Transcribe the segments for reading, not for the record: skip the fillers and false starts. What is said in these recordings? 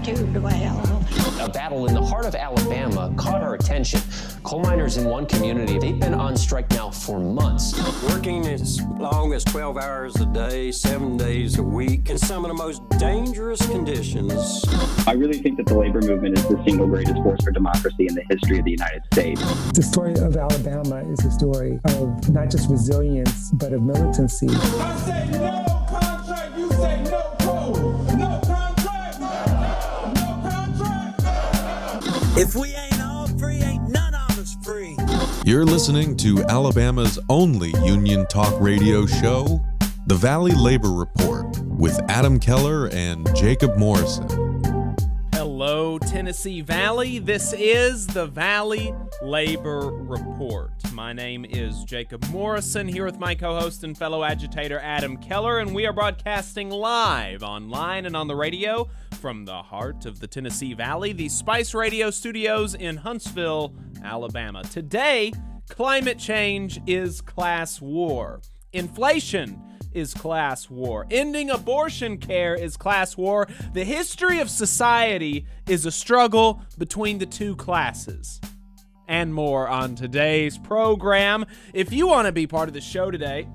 attitude well. A battle in the heart of Alabama caught our attention. Coal miners in one community, they've been on strike now for months. Working as long as 12 hours a day, 7 days a week, in some of the most dangerous conditions. I really think that the labor movement is the single greatest force for democracy in the history of the United States. The story of Alabama is a story of not just resilience, but of militancy. I say no contract, you say no code. No contract, no contract. If we ain't all free, ain't none of us free. You're listening to Alabama's only union talk radio show, The Valley Labor Report, with Adam Keller and Jacob Morrison. Hello, Tennessee Valley. This is the Valley Labor Report. My name is Jacob Morrison, here with my co-host and fellow agitator Adam Keller, and we are broadcasting live online and on the radio from the heart of the Tennessee Valley, the Spice Radio Studios in Huntsville, Alabama. Today, climate change is class war. Inflation is class war. Ending abortion care is class war. The history of society is a struggle between the two classes. And more on today's program. If you want to be part of the show today,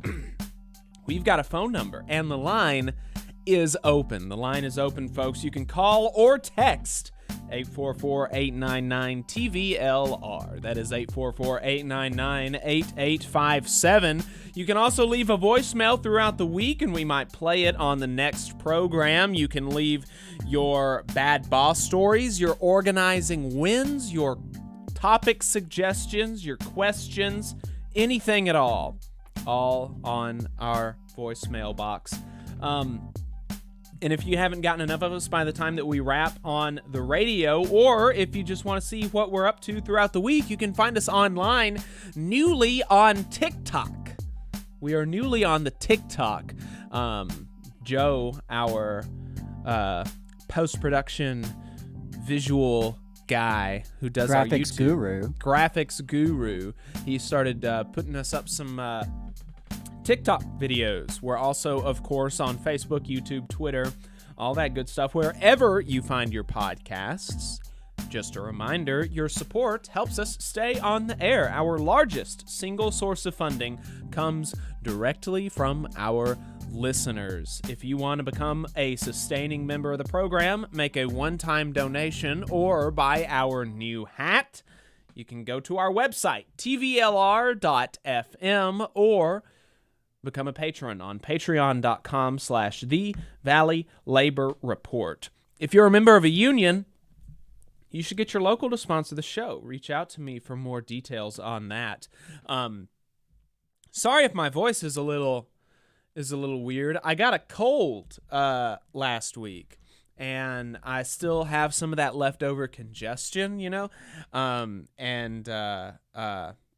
we've got a phone number, and the line is open. The line is open, folks. You can call or text 844-899-TVLR. That is 844-899-8857. You can also leave a voicemail throughout the week, and we might play it on the next program. You can leave your bad boss stories, your organizing wins, your topic suggestions, your questions, anything at all on our voicemail box. And if you haven't gotten enough of us by the time that we wrap on the radio, or if you just want to see what we're up to throughout the week, you can find us online, newly on TikTok. We are newly on the TikTok. Joe, our post-production visual guy who does our YouTube graphics guru, he started putting us up some TikTok videos. We're also, of course, on Facebook, YouTube, Twitter, all that good stuff. Wherever you find your podcasts, just a reminder, your support helps us stay on the air. Our largest single source of funding comes directly from our listeners. If you want to become a sustaining member of the program, make a one-time donation, or buy our new hat, you can go to our website, tvlr.fm, or become a patron on patreon.com/The Valley Labor Report. If you're a member of a union, you should get your local to sponsor the show. Reach out to me for more details on that. Sorry if my voice is a little weird. I got a cold last week, and I still have some of that leftover congestion,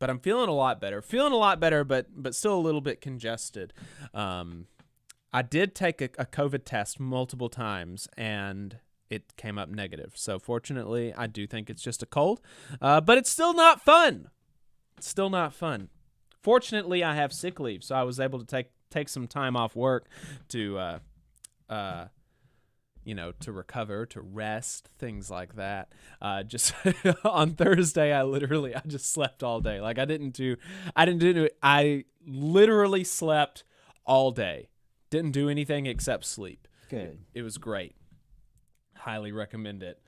but I'm feeling a lot better. But still a little bit congested. I did take a COVID test multiple times, and it came up negative. So fortunately, I do think it's just a cold, but it's still not fun. Fortunately, I have sick leave, so I was able to take some time off work to to recover, to rest, things like that. Just on Thursday, I just slept all day. Like I literally slept all day. Didn't do anything except sleep. Good. It was great. Highly recommend it.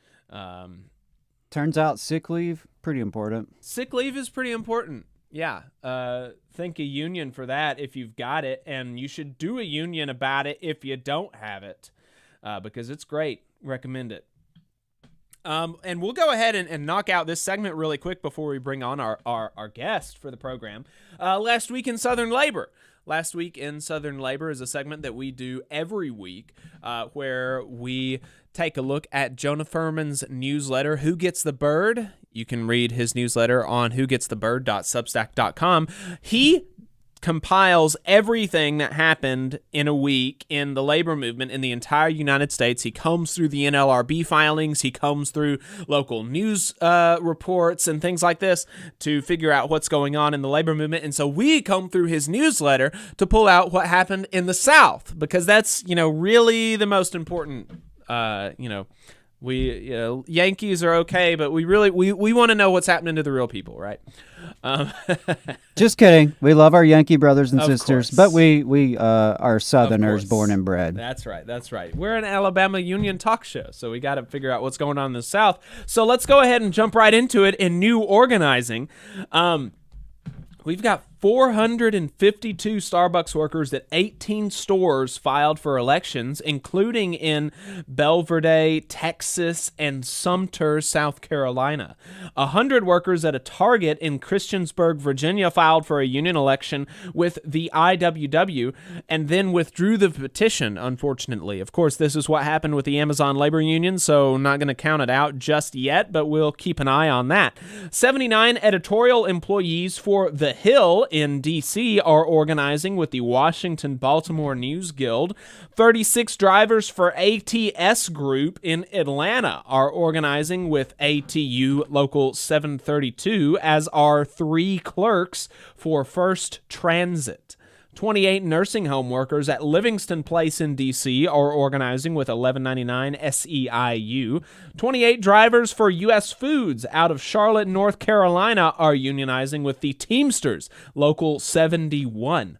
Turns out sick leave, pretty important. Sick leave is pretty important. Yeah. Think a union for that if you've got it, and you should do a union about it if you don't have it. Because it's great. Recommend it. And we'll go ahead and knock out this segment really quick before we bring on our guest for the program. Last Week in Southern Labor. Last Week in Southern Labor is a segment that we do every week where we take a look at Jonah Furman's newsletter, Who Gets the Bird? You can read his newsletter on whogetsthebird.substack.com. He compiles everything that happened in a week in the labor movement in the entire United States. He combs through the NLRB filings. He combs through local news reports and things like this to figure out what's going on in the labor movement. And so we comb through his newsletter to pull out what happened in the South, because that's, really the most important, Yankees are okay, but we want to know what's happening to the real people, right? Just kidding. We love our Yankee brothers and Of sisters, course. but we are Southerners course. born and bred. That's right. We're an Alabama Union talk show, so we got to figure out what's going on in the South. So let's go ahead and jump right into it in new organizing. We've got 452 Starbucks workers at 18 stores filed for elections, including in Belvedere, Texas, and Sumter, South Carolina. 100 workers at a Target in Christiansburg, Virginia, filed for a union election with the IWW and then withdrew the petition, unfortunately. Of course, this is what happened with the Amazon labor union, so not going to count it out just yet, but we'll keep an eye on that. 79 editorial employees for The Hill in D.C. are organizing with the Washington-Baltimore News Guild. 36 drivers for ATS Group in Atlanta are organizing with ATU Local 732, as are 3 clerks for First Transit. 28 nursing home workers at Livingston Place in D.C. are organizing with 1199 SEIU. 28 drivers for U.S. Foods out of Charlotte, North Carolina are unionizing with the Teamsters, Local 71.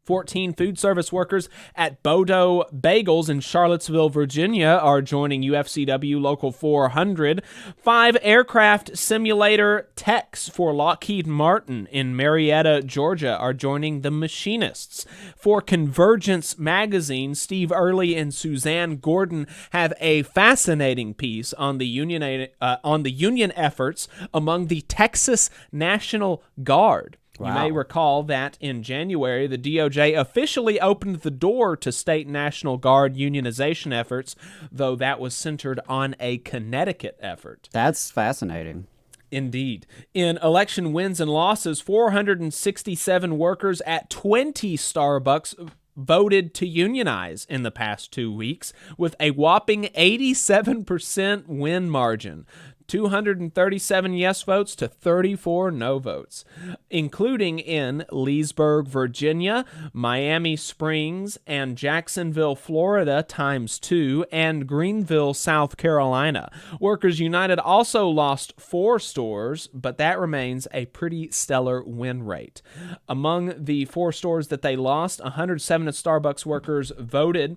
14 food service workers at Bodo Bagels in Charlottesville, Virginia are joining UFCW Local 400. 5 aircraft simulator techs for Lockheed Martin in Marietta, Georgia are joining the Machinists. For Convergence Magazine, Steve Early and Suzanne Gordon have a fascinating piece on the union efforts among the Texas National Guard. Wow. You may recall that in January, the DOJ officially opened the door to state National Guard unionization efforts, though that was centered on a Connecticut effort. That's fascinating. Indeed. In election wins and losses, 467 workers at 20 Starbucks voted to unionize in the past 2 weeks, with a whopping 87% win margin. 237 yes votes to 34 no votes, including in Leesburg, Virginia, Miami Springs, and Jacksonville, Florida, ×2, and Greenville, South Carolina. Workers United also lost 4 stores, but that remains a pretty stellar win rate. Among the 4 stores that they lost, 107 Starbucks workers voted,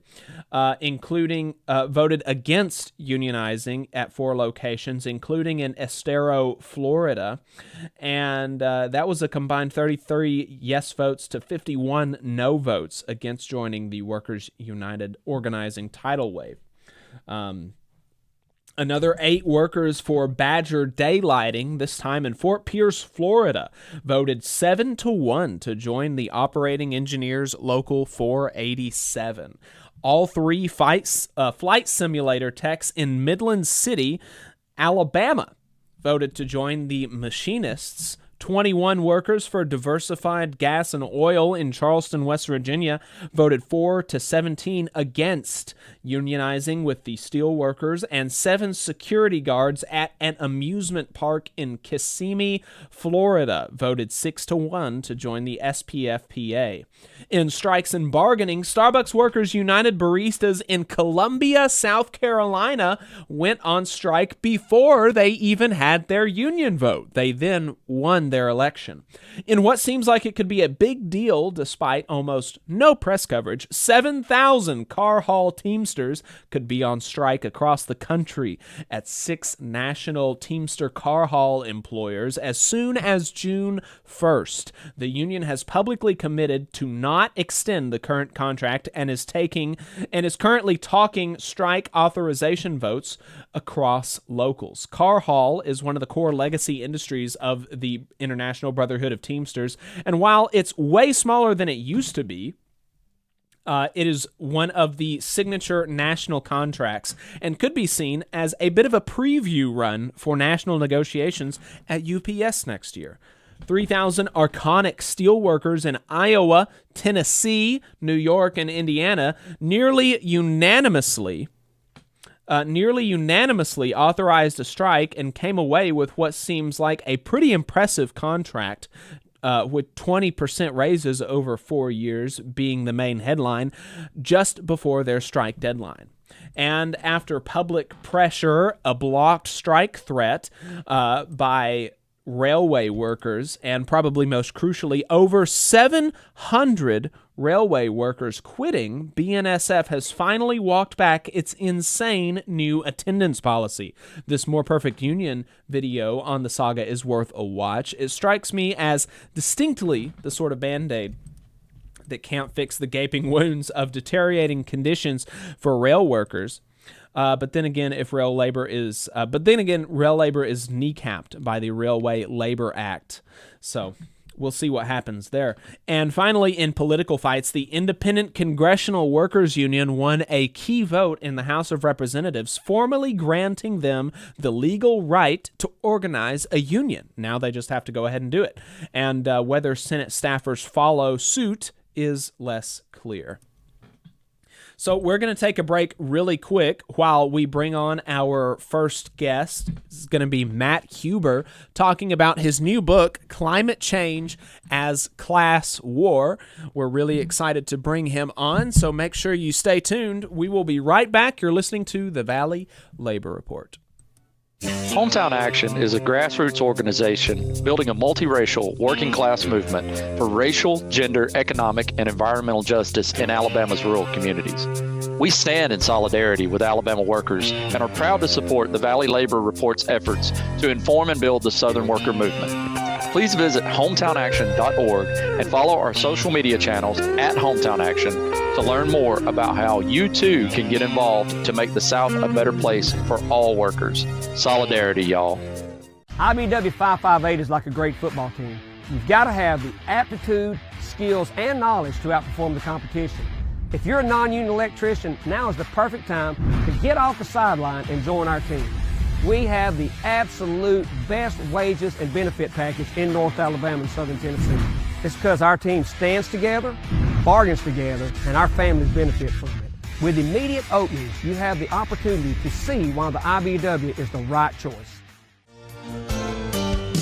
voted against unionizing at 4 locations, including in Estero, Florida, and that was a combined 33 yes votes to 51 no votes against joining the Workers United organizing tidal wave. Another 8 workers for Badger Daylighting, this time in Fort Pierce, Florida, voted 7-1 to join the Operating Engineers Local 487. All 3 flight simulator techs in Midland City, Alabama, voted to join the Machinists. 21 workers for Diversified Gas and Oil in Charleston, West Virginia, voted 4-17 against unionizing with the steelworkers, and 7 security guards at an amusement park in Kissimmee, Florida, voted 6-1 to join the SPFPA. In strikes and bargaining, Starbucks Workers United baristas in Columbia, South Carolina, went on strike before they even had their union vote. They then won their election. In what seems like it could be a big deal despite almost no press coverage, 7,000 car hall Teamsters could be on strike across the country at 6 national Teamster car hall employers as soon as June 1st. The union has publicly committed to not extend the current contract and is currently talking strike authorization votes across locals. Car haul is one of the core legacy industries of the International Brotherhood of Teamsters, and while it's way smaller than it used to be, it is one of the signature national contracts and could be seen as a bit of a preview run for national negotiations at UPS next year. 3,000 Arconic steelworkers in Iowa, Tennessee, New York, and Indiana nearly unanimously authorized a strike and came away with what seems like a pretty impressive contract, with 20% raises over 4 years being the main headline just before their strike deadline. And after public pressure, a blocked strike threat by railway workers, and probably most crucially, over 700 railway workers quitting, BNSF has finally walked back its insane new attendance policy. This More Perfect Union video on the saga is worth a watch. It strikes me as distinctly the sort of Band-Aid that can't fix the gaping wounds of deteriorating conditions for rail workers. But then again, rail labor is kneecapped by the Railway Labor Act. So we'll see what happens there. And finally, in political fights, the Independent Congressional Workers Union won a key vote in the House of Representatives, formally granting them the legal right to organize a union. Now they just have to go ahead and do it. And whether Senate staffers follow suit is less clear. So we're going to take a break really quick while we bring on our first guest. This is going to be Matt Huber talking about his new book, Climate Change as Class War. We're really excited to bring him on, so make sure you stay tuned. We will be right back. You're listening to the Valley Labor Report. Hometown Action is a grassroots organization building a multiracial working class movement for racial, gender, economic, and environmental justice in Alabama's rural communities. We stand in solidarity with Alabama workers and are proud to support the Valley Labor Report's efforts to inform and build the Southern worker movement. Please visit hometownaction.org and follow our social media channels at Hometown Action to learn more about how you too can get involved to make the South a better place for all workers. Solidarity, y'all. IBW 558 is like a great football team. You've got to have the aptitude, skills, and knowledge to outperform the competition. If you're a non-union electrician, now is the perfect time to get off the sideline and join our team. We have the absolute best wages and benefit package in North Alabama and Southern Tennessee. It's because our team stands together, bargains together, and our families benefit from it. With immediate openings, you have the opportunity to see why the IBW is the right choice.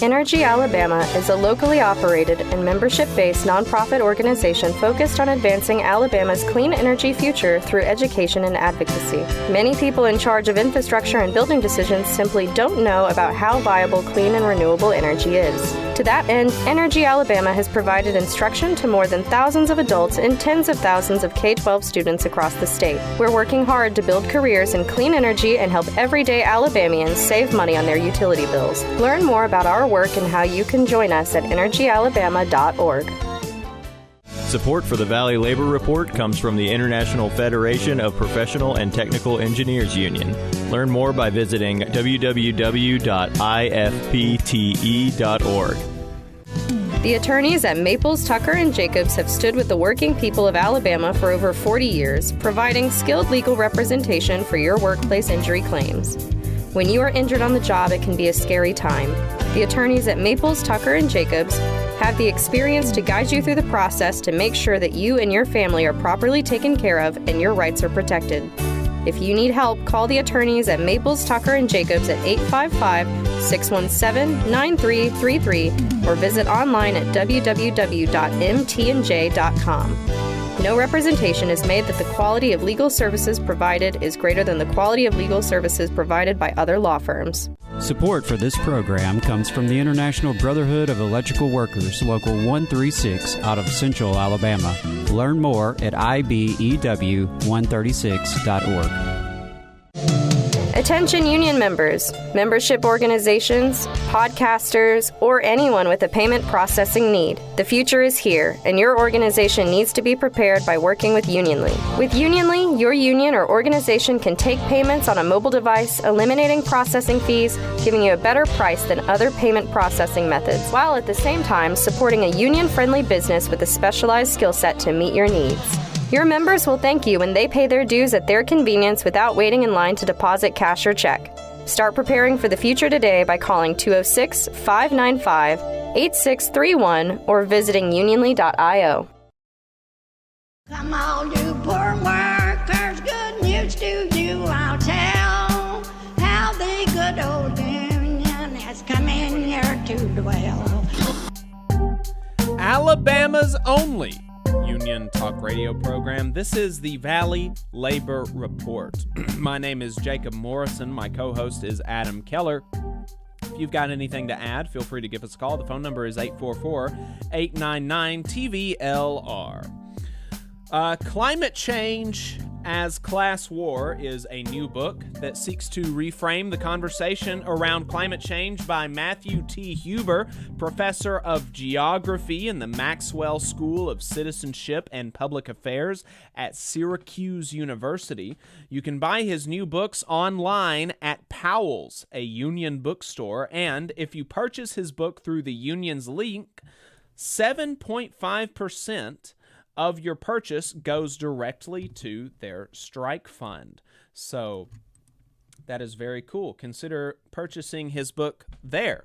Energy Alabama is a locally operated and membership-based nonprofit organization focused on advancing Alabama's clean energy future through education and advocacy. Many people in charge of infrastructure and building decisions simply don't know about how viable clean and renewable energy is. To that end, Energy Alabama has provided instruction to more than thousands of adults and tens of thousands of K-12 students across the state. We're working hard to build careers in clean energy and help everyday Alabamians save money on their utility bills. Learn more about our work and how you can join us at energyalabama.org. Support for the Valley Labor Report comes from the International Federation of Professional and Technical Engineers Union. Learn more by visiting www.ifpte.org. The attorneys at Maples, Tucker & Jacobs have stood with the working people of Alabama for over 40 years, providing skilled legal representation for your workplace injury claims. When you are injured on the job, it can be a scary time. The attorneys at Maples, Tucker & Jacobs have the experience to guide you through the process to make sure that you and your family are properly taken care of and your rights are protected. If you need help, call the attorneys at Maples, Tucker & Jacobs at 855-617-9333 or visit online at www.mtnj.com. No representation is made that the quality of legal services provided is greater than the quality of legal services provided by other law firms. Support for this program comes from the International Brotherhood of Electrical Workers, Local 136 out of Central Alabama. Learn more at ibew136.org. Attention union members, membership organizations, podcasters, or anyone with a payment processing need. The future is here, and your organization needs to be prepared by working with Unionly. With Unionly, your union or organization can take payments on a mobile device, eliminating processing fees, giving you a better price than other payment processing methods, while at the same time supporting a union-friendly business with a specialized skill set to meet your needs. Your members will thank you when they pay their dues at their convenience without waiting in line to deposit cash or check. Start preparing for the future today by calling 206-595-8631 or visiting unionly.io. Come on, you poor workers, good news to you I'll tell, how the good old union has come in here to dwell. Alabama's only union talk radio program. This is the Valley Labor Report. My name is Jacob Morrison. My co-host is Adam Keller. If you've got anything to add, feel free to give us a call. The phone number is 844-899-TVLR. Climate Change as Class War is a new book that seeks to reframe the conversation around climate change by Matthew T. Huber, professor of geography in the Maxwell School of Citizenship and Public Affairs at Syracuse University. You can buy his new books online at Powell's, a union bookstore, and if you purchase his book through the union's link, 7.5% of your purchase goes directly to their strike fund. So that is very cool. Consider purchasing his book there.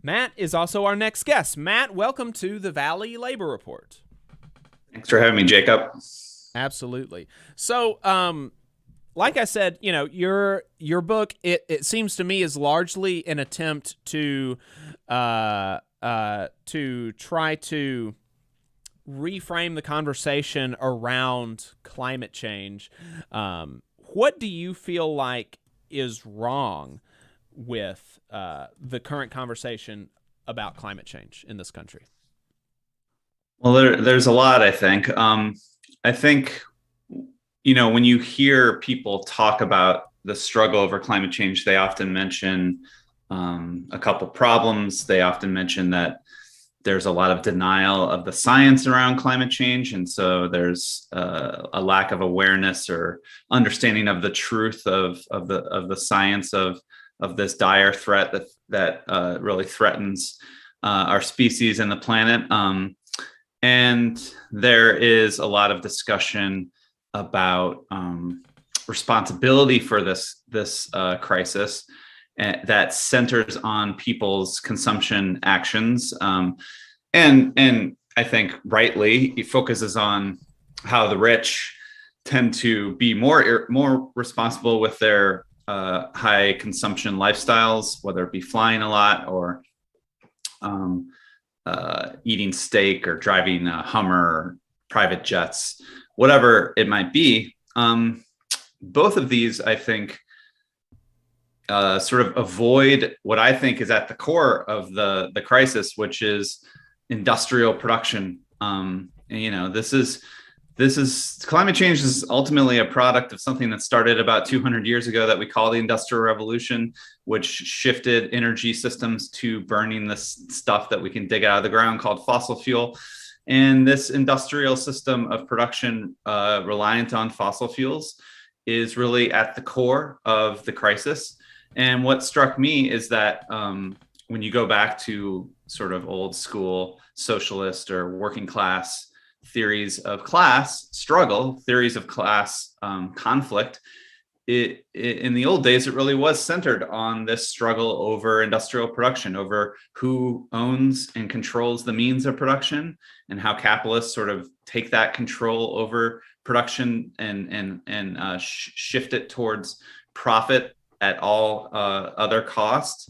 Matt is also our next guest. Matt, welcome to the Valley Labor Report. Thanks for having me, Jacob. Absolutely. So, like I said, you know, your book, it seems to me is largely an attempt to try to reframe the conversation around climate change. What do you feel like is wrong with the current conversation about climate change in this country? Well, there's a lot, I think. I think, you know, when you hear people talk about the struggle over climate change, they often mention a couple problems. They often mention that there's a lot of denial of the science around climate change. And so there's a lack of awareness or understanding of the truth of the science of this dire threat that really threatens our species and the planet. And there is a lot of discussion about responsibility for this crisis that centers on people's consumption actions. And I think rightly, it focuses on how the rich tend to be more responsible with their high consumption lifestyles, whether it be flying a lot or eating steak or driving a Hummer or private jets, whatever it might be. Both of these, I think, sort of avoid what I think is at the core of the crisis, which is industrial production. And, you know, this is climate change is ultimately a product of something that started about 200 years ago that we call the Industrial Revolution, which shifted energy systems to burning this stuff that we can dig out of the ground called fossil fuel. And this industrial system of production reliant on fossil fuels is really at the core of the crisis. And what struck me is that when you go back to sort of old school socialist or working class theories of class struggle, theories of class conflict, in the old days, it really was centered on this struggle over industrial production, over who owns and controls the means of production, and how capitalists sort of take that control over production and shift it towards profit at all other costs.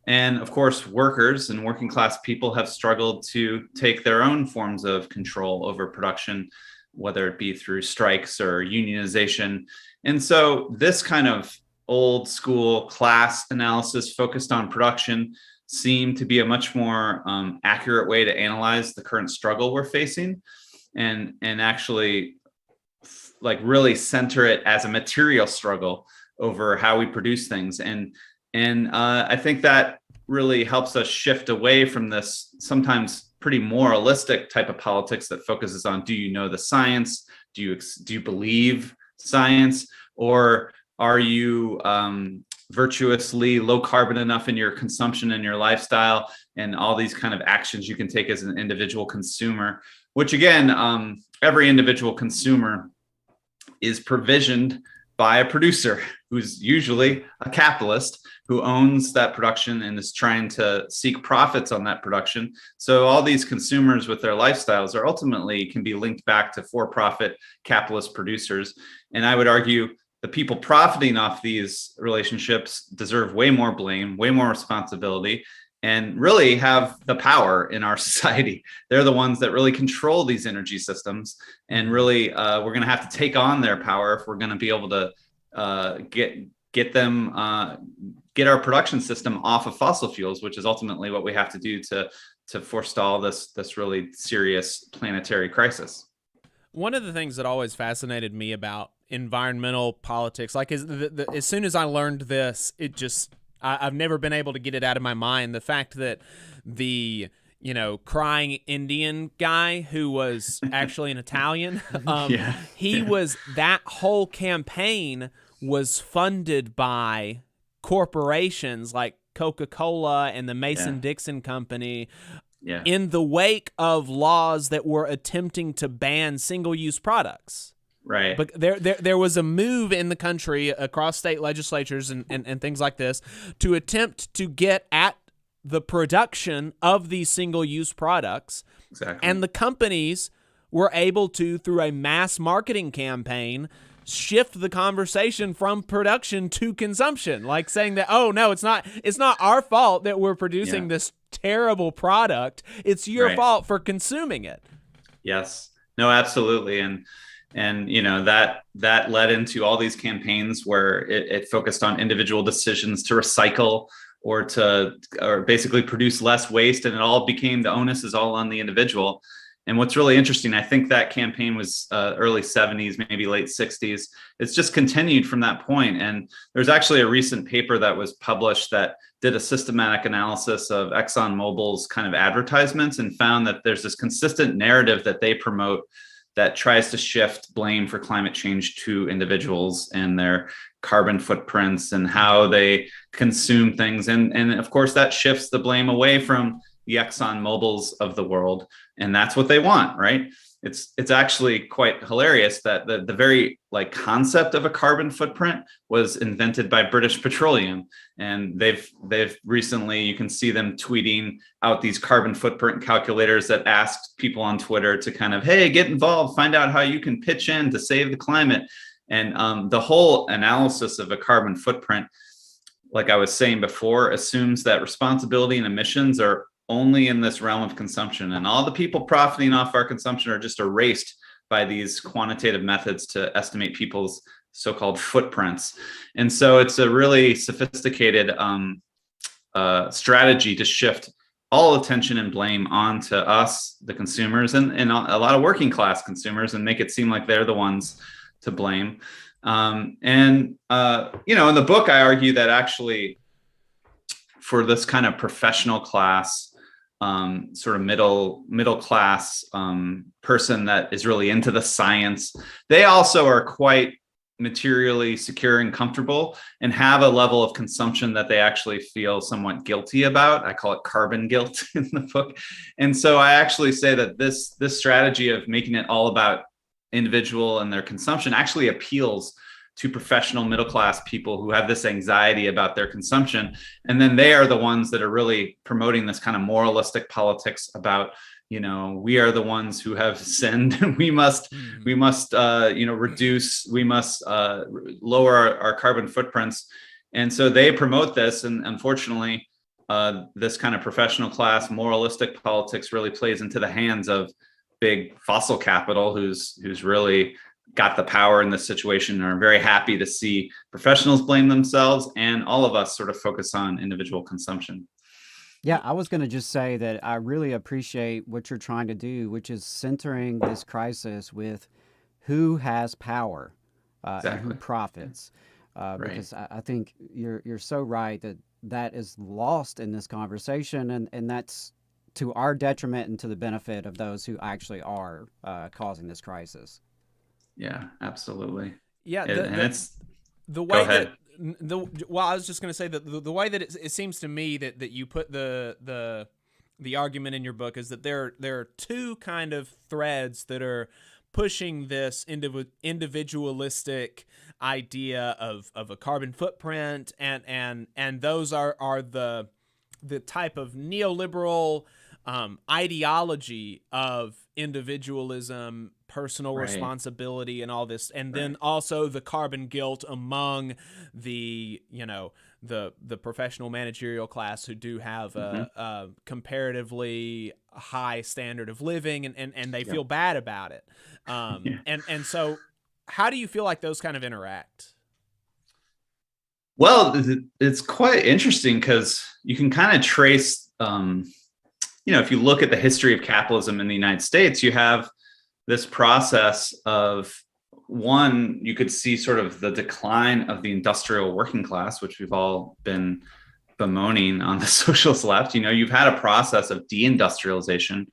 And of course, workers and working class people have struggled to take their own forms of control over production, whether it be through strikes or unionization. And so this kind of old school class analysis focused on production seemed to be a much more accurate way to analyze the current struggle we're facing, and actually like really center it as a material struggle over how we produce things. And I think that really helps us shift away from this sometimes pretty moralistic type of politics that focuses on, do you know the science? Do you believe science? Or are you virtuously low carbon enough in your consumption and your lifestyle, and all these kind of actions you can take as an individual consumer, which again, every individual consumer is provisioned by a producer who's usually a capitalist who owns that production and is trying to seek profits on that production. So all these consumers with their lifestyles are ultimately can be linked back to for-profit capitalist producers. And I would argue the people profiting off these relationships deserve way more blame, way more responsibility. and really have the power in our society. They're the ones that really control these energy systems, and really we're going to have to take on their power if we're going to be able to get our production system off of fossil fuels, which is ultimately what we have to do to forestall this really serious planetary crisis. One of the things that always fascinated me about environmental politics, like as soon as I learned this, I've never been able to get it out of my mind. The fact that the crying Indian guy who was actually an Italian, that whole campaign was funded by corporations like Coca-Cola and the Mason-Dixon Company in the wake of laws that were attempting to ban single-use products. Right. But there was a move in the country across state legislatures and things like this to attempt to get at the production of these single-use products. Exactly. And the companies were able to, through a mass marketing campaign, shift the conversation from production to consumption, like saying that, oh no, it's not our fault that we're producing this terrible product. It's your fault for consuming it. Yes. No, absolutely. And that led into all these campaigns where it focused on individual decisions to recycle or basically produce less waste, and it all became the onus is all on the individual. And what's really interesting, I think that campaign was early 70s, maybe late 60s. It's just continued from that point. And there's actually a recent paper that was published that did a systematic analysis of ExxonMobil's kind of advertisements and found that there's this consistent narrative that they promote that tries to shift blame for climate change to individuals and their carbon footprints and how they consume things. And of course, that shifts the blame away from the ExxonMobils of the world. And that's what they want, right? It's actually quite hilarious that the very concept of a carbon footprint was invented by British Petroleum. And they've recently, you can see them tweeting out these carbon footprint calculators that ask people on Twitter to kind of, hey, get involved, find out how you can pitch in to save the climate. And the whole analysis of a carbon footprint, like I was saying before, assumes that responsibility and emissions are only in this realm of consumption, and all the people profiting off our consumption are just erased by these quantitative methods to estimate people's so-called footprints. And so it's a really sophisticated strategy to shift all attention and blame onto us, the consumers, and a lot of working class consumers, and make it seem like they're the ones to blame. In the book, I argue that actually for this kind of professional class, sort of middle class person that is really into the science, they also are quite materially secure and comfortable and have a level of consumption that they actually feel somewhat guilty about. I call it carbon guilt in the book. And so I actually say that this strategy of making it all about individual and their consumption actually appeals to professional middle class people who have this anxiety about their consumption. And then they are the ones that are really promoting this kind of moralistic politics about, we are the ones who have sinned. We must reduce, we must lower our carbon footprints. And so they promote this. And unfortunately, this kind of professional class moralistic politics really plays into the hands of big fossil capital, who's really got the power in this situation, and are very happy to see professionals blame themselves and all of us sort of focus on individual consumption. Yeah, I was going to just say that I really appreciate what you're trying to do, which is centering this crisis with who has power and who profits. Because I think you're so right that is lost in this conversation, and that's to our detriment and to the benefit of those who actually are causing this crisis. Yeah, absolutely. Yeah, and it's the way that I was just going to say that the way that it seems to me that you put the argument in your book is that there are two kind of threads that are pushing this individualistic idea of a carbon footprint, and those are the type of neoliberal ideology of individualism, personal responsibility, and all this, and then also the carbon guilt among the the professional managerial class who do have a comparatively high standard of living, and they feel bad about it. And so how do you feel like those kind of interact? Well, it's quite interesting because you can kind of trace, if you look at the history of capitalism in the United States, you have this process of, one, you could see sort of the decline of the industrial working class, which we've all been bemoaning on the socialist left. You've had a process of deindustrialization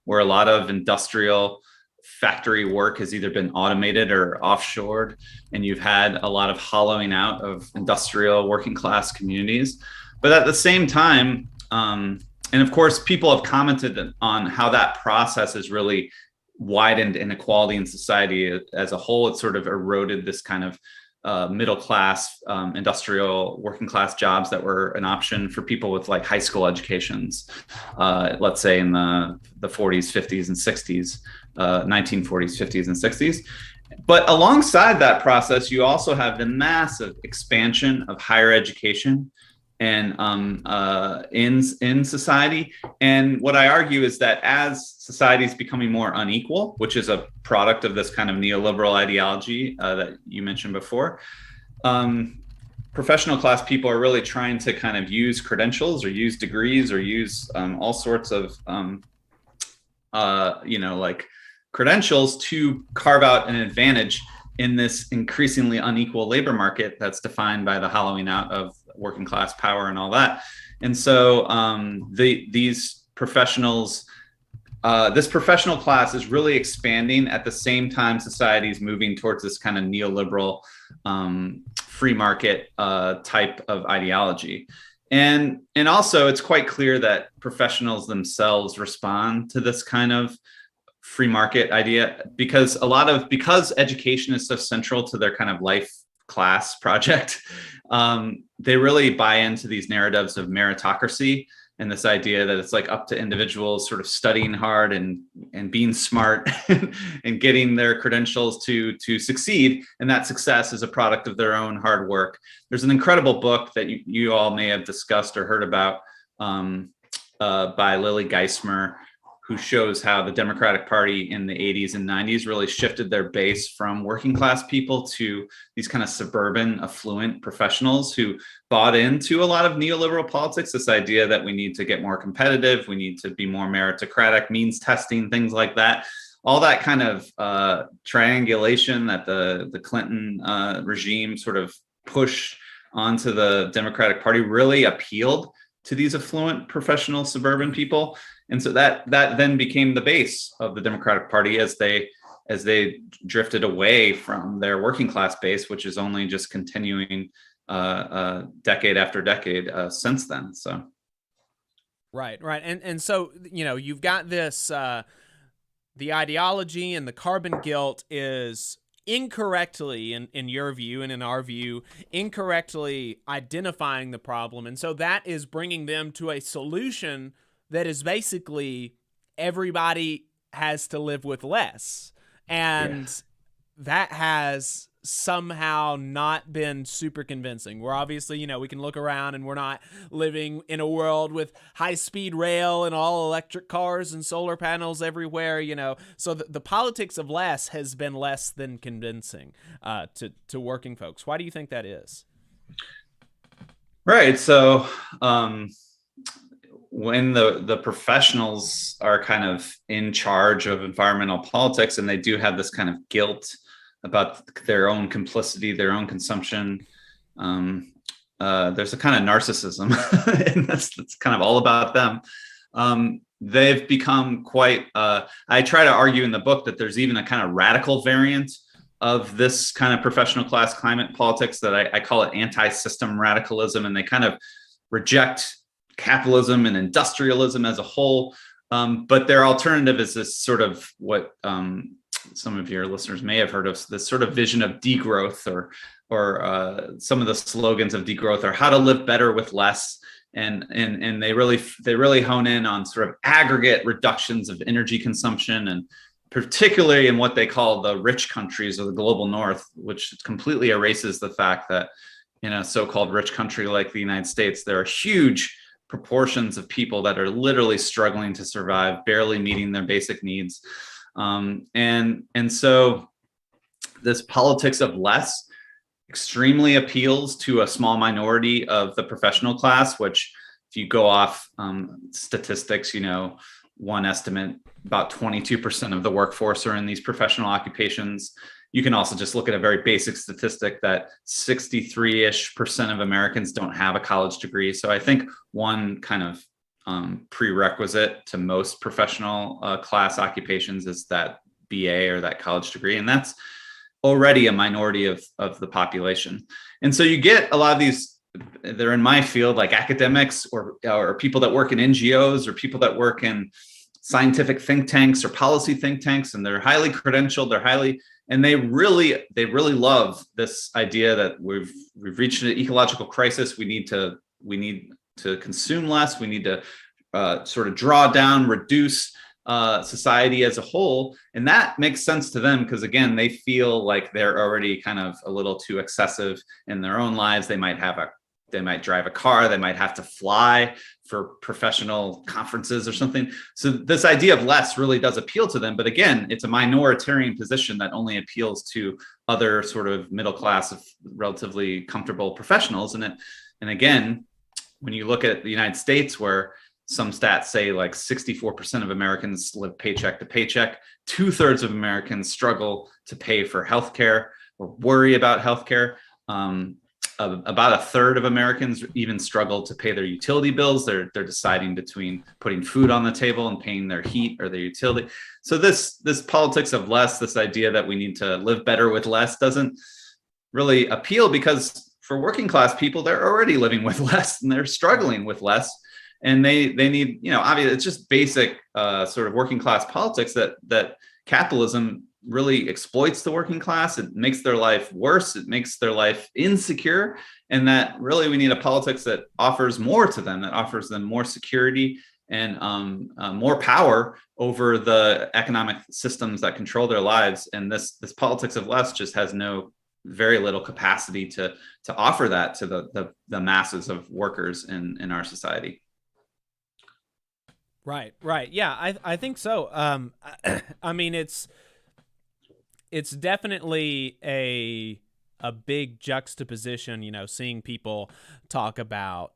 where a lot of industrial factory work has either been automated or offshored, and you've had a lot of hollowing out of industrial working class communities. But at the same time, and of course, people have commented on how that process has really widened inequality in society as a whole. It sort of eroded this kind of middle class, industrial working class jobs that were an option for people with like high school educations, let's say in the 40s, 50s, and 60s, 1940s, 50s, and 60s. But alongside that process, you also have the massive expansion of higher education and in society. And what I argue is that as society is becoming more unequal, which is a product of this kind of neoliberal ideology that you mentioned before, professional class people are really trying to kind of use credentials or use degrees or use all sorts of, like credentials to carve out an advantage in this increasingly unequal labor market that's defined by the hollowing out of working class power and all that. And so these professionals, this professional class is really expanding at the same time society is moving towards this kind of neoliberal free market type of ideology. And also it's quite clear that professionals themselves respond to this kind of free market idea because education is so central to their kind of life class project. They really buy into these narratives of meritocracy and this idea that it's like up to individuals sort of studying hard and being smart and getting their credentials to succeed. And that success is a product of their own hard work. There's an incredible book that you all may have discussed or heard about by Lily Geismer, who shows how the Democratic Party in the 80s and 90s really shifted their base from working class people to these kind of suburban, affluent professionals who bought into a lot of neoliberal politics, this idea that we need to get more competitive, we need to be more meritocratic, means testing, things like that. All that kind of triangulation that the Clinton regime sort of pushed onto the Democratic Party really appealed to these affluent professional suburban people. And so that then became the base of the Democratic Party as they drifted away from their working class base, which is only just continuing decade after decade since then. So, right, and so you've got this the ideology and the carbon guilt is incorrectly, in your view and in our view, incorrectly identifying the problem, and so that is bringing them to a solution that is basically everybody has to live with less. And that has somehow not been super convincing. We're obviously, we can look around and we're not living in a world with high-speed rail and all electric cars and solar panels everywhere, So the politics of less has been less than convincing to working folks. Why do you think that is? Right. So, when the professionals are kind of in charge of environmental politics and they do have this kind of guilt about their own complicity, their own consumption, there's a kind of narcissism and that's kind of all about them. They've become quite, I try to argue in the book that there's even a kind of radical variant of this kind of professional class climate politics that I call it anti-system radicalism, and they kind of reject capitalism and industrialism as a whole, but their alternative is this sort of what some of your listeners may have heard of, this sort of vision of degrowth, or some of the slogans of degrowth are how to live better with less, and they really hone in on sort of aggregate reductions of energy consumption, and particularly in what they call the rich countries or the global north, which completely erases the fact that in a so-called rich country like the United States, there are huge proportions of people that are literally struggling to survive, barely meeting their basic needs. And so this politics of less extremely appeals to a small minority of the professional class, which if you go off statistics, one estimate, about 22% of the workforce are in these professional occupations. You can also just look at a very basic statistic that 63-ish% of Americans don't have a college degree. So I think one kind of prerequisite to most professional class occupations is that BA or that college degree. And that's already a minority of the population. And so you get a lot of these, they're in my field, like academics or people that work in NGOs or people that work in scientific think tanks or policy think tanks, and they're highly credentialed, and they really love this idea that we've reached an ecological crisis. We need to consume less. We need to sort of draw down, reduce society as a whole. And that makes sense to them because, again, they feel like they're already kind of a little too excessive in their own lives. They might drive a car, they might have to fly for professional conferences or something. So this idea of less really does appeal to them. But again, it's a minoritarian position that only appeals to other sort of middle class of relatively comfortable professionals. And again, when you look at the United States, where some stats say like 64% of Americans live paycheck to paycheck, 2/3 of Americans struggle to pay for healthcare or worry about healthcare. About 1/3 of Americans even struggle to pay their utility bills. They're deciding between putting food on the table and paying their heat or their utility. So this politics of less, this idea that we need to live better with less, doesn't really appeal, because for working class people, they're already living with less and they're struggling with less. And they need, obviously it's just basic sort of working class politics that capitalism really exploits the working class. It makes their life worse. It makes their life insecure. And that really we need a politics that offers more to them, that offers them more security and more power over the economic systems that control their lives. And this politics of less just has very little capacity to offer that to the masses of workers in our society. Right. Yeah, I think so. I mean, it's definitely a big juxtaposition, seeing people talk about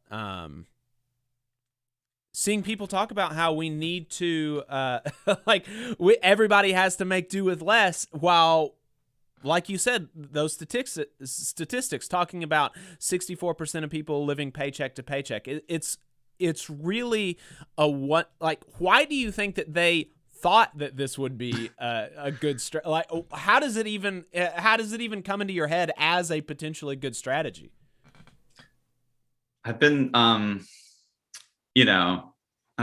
how we need to everybody has to make do with less, while, like you said, those statistics talking about 64% of people living paycheck to paycheck. It's really why do you think that they thought that this would be a good how does it even come into your head as a potentially good strategy? I've been I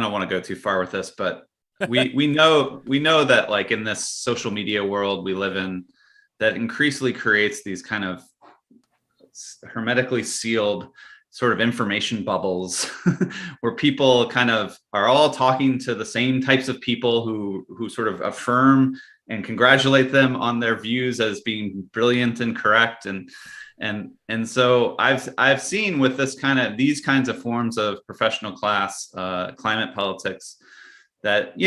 don't want to go too far with this, but we know that, like, in this social media world we live in, that increasingly creates these kind of hermetically sealed sort of information bubbles where people kind of are all talking to the same types of people who sort of affirm and congratulate them on their views as being brilliant and correct. And so I've seen with these kinds of forms of professional class climate politics that,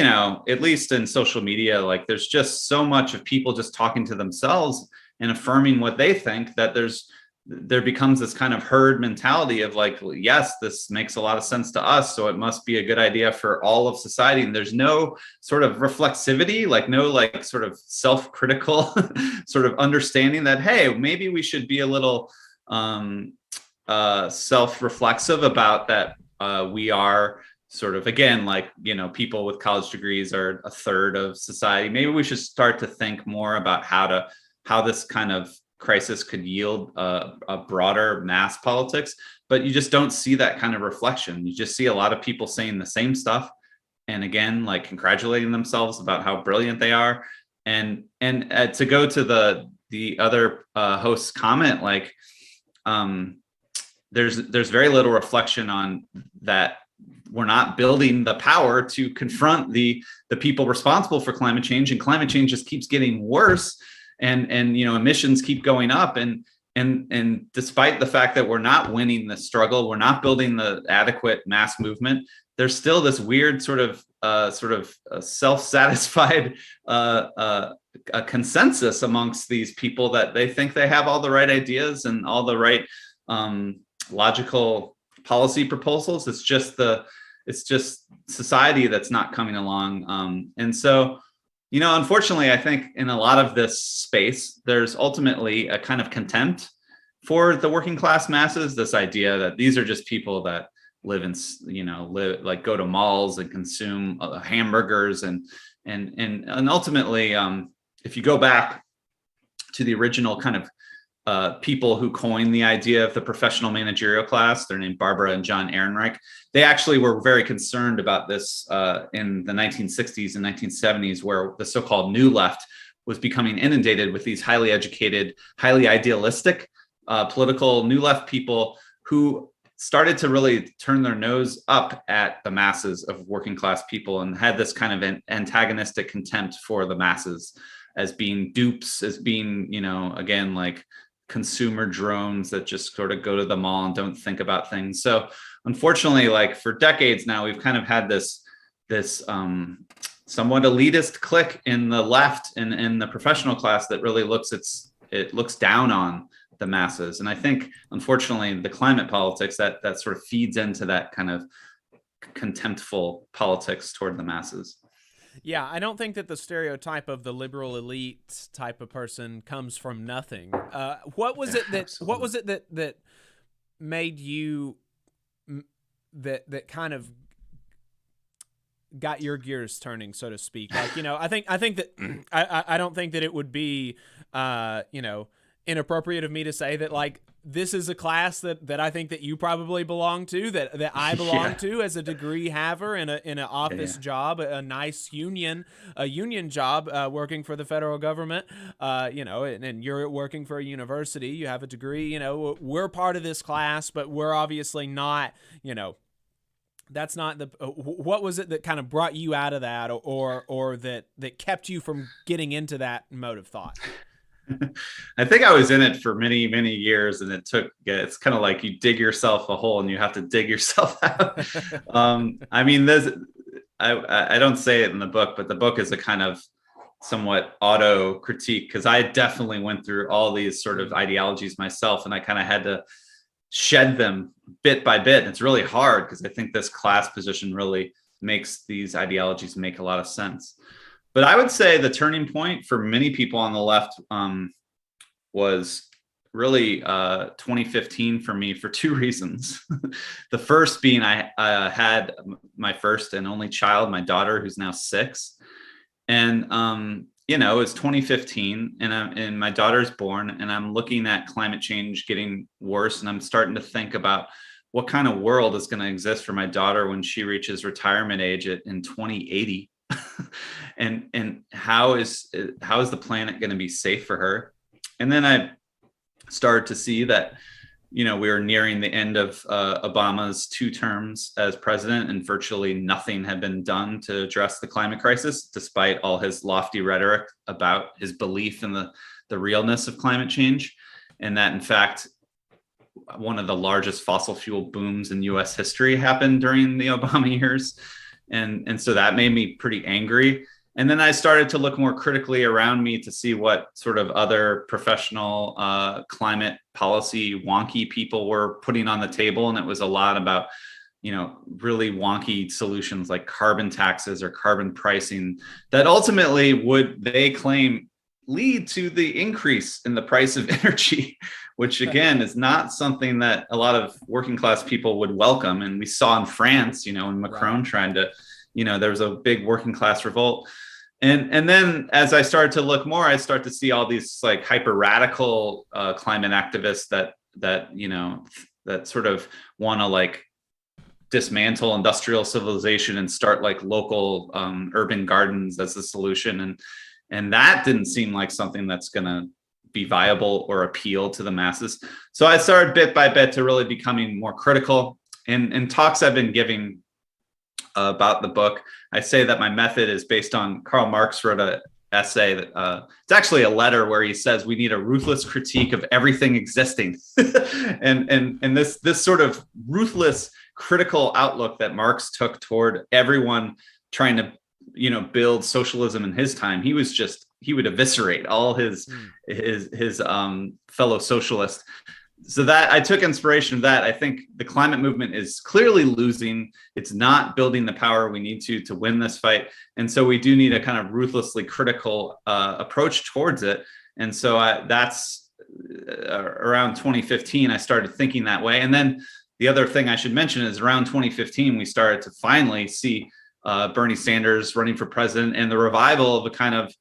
at least in social media, like, there's just so much of people just talking to themselves and affirming what they think, that there becomes this kind of herd mentality of like, well, yes, this makes a lot of sense to us, so it must be a good idea for all of society. And there's no sort of reflexivity, no sort of self-critical sort of understanding that, hey, maybe we should be a little self-reflexive about that. We are sort of, again, people with college degrees are 1/3 of society. Maybe we should start to think more about how this kind of crisis could yield a broader mass politics. But you just don't see that kind of reflection. You just see a lot of people saying the same stuff, and again, congratulating themselves about how brilliant they are. And to go to the other host's comment, there's very little reflection on that. We're not building the power to confront the people responsible for climate change, and climate change just keeps getting worse. And emissions keep going up, and And despite the fact that we're not winning the struggle, we're not building the adequate mass movement, there's still this weird sort of self-satisfied a consensus amongst these people that they think they have all the right ideas and all the right logical policy proposals. It's just society that's not coming along. And so, unfortunately, I think in a lot of this space, there's ultimately a kind of contempt for the working class masses. This idea that these are just people that live go to malls and consume hamburgers and ultimately, if you go back to the original kind of people who coined the idea of the professional managerial class, they're named Barbara and John Ehrenreich. They actually were very concerned about this in the 1960s and 1970s, where the so-called New Left was becoming inundated with these highly educated, highly idealistic political New Left people who started to really turn their nose up at the masses of working class people and had this kind of an antagonistic contempt for the masses as being dupes, as being, again, like consumer drones that just sort of go to the mall and don't think about things. So unfortunately, like for decades now, we've kind of had this somewhat elitist clique in the left and in the professional class that really looks down on the masses. And I think, unfortunately, the climate politics that sort of feeds into that kind of contemptful politics toward the masses. Yeah, I don't think that the stereotype of the liberal elite type of person comes from nothing. What was it that made you that kind of got your gears turning, so to speak? Like, I think that I don't think that it would be inappropriate of me to say that, like, this is a class that I think that you probably belong to, that I belong to as a degree haver in an office job, a nice union job, working for the federal government, and you're working for a university, you have a degree, we're part of this class, but we're obviously not, that's not the, what was it that kind of brought you out of that or that kept you from getting into that mode of thought? I think I was in it for many, many years, and it's kind of like you dig yourself a hole and you have to dig yourself out. I mean, I don't say it in the book, but the book is a kind of somewhat auto critique, because I definitely went through all these sort of ideologies myself, and I kind of had to shed them bit by bit. And it's really hard because I think this class position really makes these ideologies make a lot of sense. But I would say the turning point for many people on the left was really 2015 for me, for two reasons. The first being I had my first and only child, my daughter, who's now 6. And, it's 2015 and my daughter's born, and I'm looking at climate change getting worse. And I'm starting to think about what kind of world is going to exist for my daughter when she reaches retirement age in 2080. And how is the planet going to be safe for her? And then I started to see that, we were nearing the end of Obama's 2 terms as president, and virtually nothing had been done to address the climate crisis, despite all his lofty rhetoric about his belief in the realness of climate change. And that, in fact, one of the largest fossil fuel booms in U.S. history happened during the Obama years. And so that made me pretty angry. And then I started to look more critically around me to see what sort of other professional climate policy wonky people were putting on the table. And it was a lot about, really wonky solutions like carbon taxes or carbon pricing that ultimately would, they claim, lead to the increase in the price of energy, which again is not something that a lot of working class people would welcome. And we saw in France, when Macron tried to, there was a big working class revolt. And then as I started to look more, I start to see all these like hyper radical climate activists that sort of want to like dismantle industrial civilization and start like local urban gardens as the solution. And that didn't seem like something that's going to be viable or appeal to the masses. So I started bit by bit to really becoming more critical. And talks I've been giving about the book, I say that my method is based on Karl Marx wrote essay that it's actually a letter where he says we need a ruthless critique of everything existing. and this sort of ruthless critical outlook that Marx took toward everyone trying to, build socialism in his time. He would eviscerate all his fellow socialists. So that I took inspiration from that. I think the climate movement is clearly losing. It's not building the power we need to win this fight. And so we do need a kind of ruthlessly critical approach towards it. And so that's around 2015, I started thinking that way. And then the other thing I should mention is around 2015, we started to finally see Bernie Sanders running for president and the revival of a kind of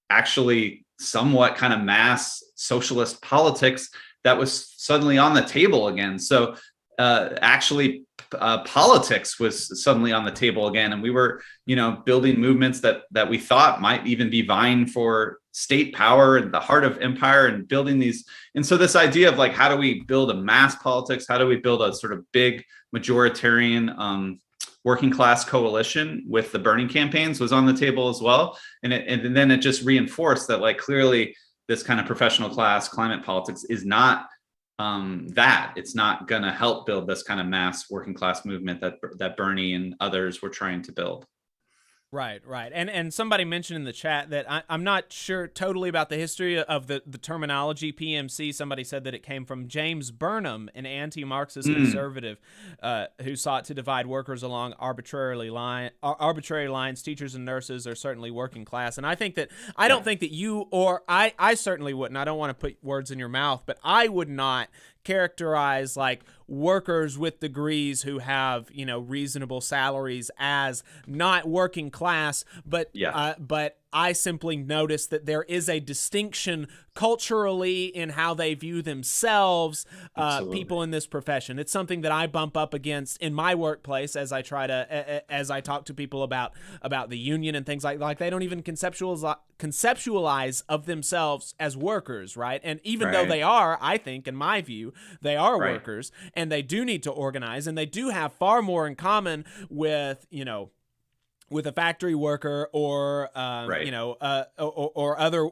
actually somewhat kind of mass socialist politics that was suddenly on the table again. So politics was suddenly on the table again. And we were, building movements that we thought might even be vying for state power in the heart of empire and building these. And so this idea of like, how do we build a mass politics? How do we build a sort of big majoritarian working class coalition with the Bernie campaigns was on the table as well. And then it just reinforced that like, clearly, this kind of professional class climate politics is not it's not going to help build this kind of mass working class movement that Bernie and others were trying to build. Right. And somebody mentioned in the chat that I'm not sure totally about the history of the terminology PMC. Somebody said that it came from James Burnham, an anti-Marxist conservative who sought to divide workers along arbitrary lines. Teachers and nurses are certainly working class. And I think that I don't think that you or I certainly wouldn't. I don't want to put words in your mouth, but I would not characterize like workers with degrees who have reasonable salaries as not working class, but I simply notice that there is a distinction culturally in how they view themselves, people in this profession. It's something that I bump up against in my workplace as I try to, as I talk to people about the union and things like they don't even conceptualize of themselves as workers, right? And even though they are, I think, in my view, they are workers, and they do need to organize, and they do have far more in common with, with a factory worker or, or other,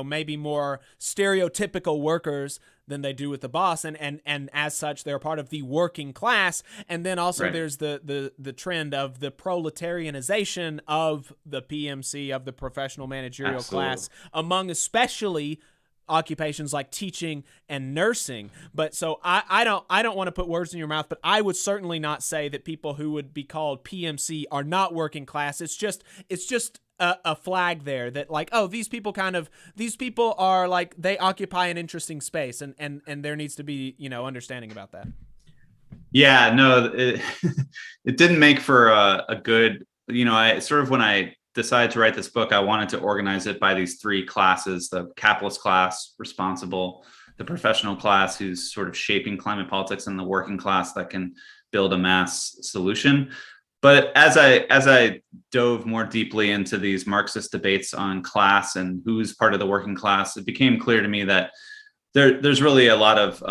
maybe more stereotypical workers than they do with the boss. And as such, they're part of the working class. And then also there's the trend of the proletarianization of the PMC, of the professional managerial class, among especially occupations like teaching and nursing. But so I don't want to put words in your mouth, but I would certainly not say that people who would be called PMC are not working class. It's just a flag there that like, oh, these people are like, they occupy an interesting space, and there needs to be understanding about that. Yeah, no, it didn't make for a good, I sort of, when I decided to write this book, I wanted to organize it by these three classes: the capitalist class, responsible; the professional class, who's sort of shaping climate politics; and the working class that can build a mass solution. But as I dove more deeply into these Marxist debates on class and who's part of the working class, it became clear to me that there's really a lot of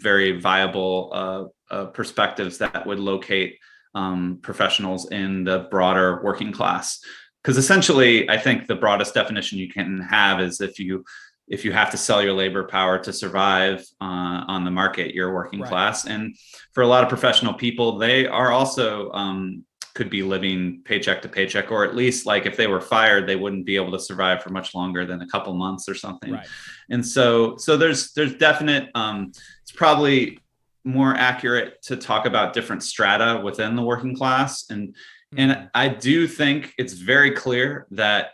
very viable perspectives that would locate professionals in the broader working class. Because essentially, I think the broadest definition you can have is if you have to sell your labor power to survive on the market, you're working class. And for a lot of professional people, they are also could be living paycheck to paycheck, or at least like if they were fired, they wouldn't be able to survive for much longer than a couple months or something. And so there's definite, it's probably more accurate to talk about different strata within the working class. And I do think it's very clear that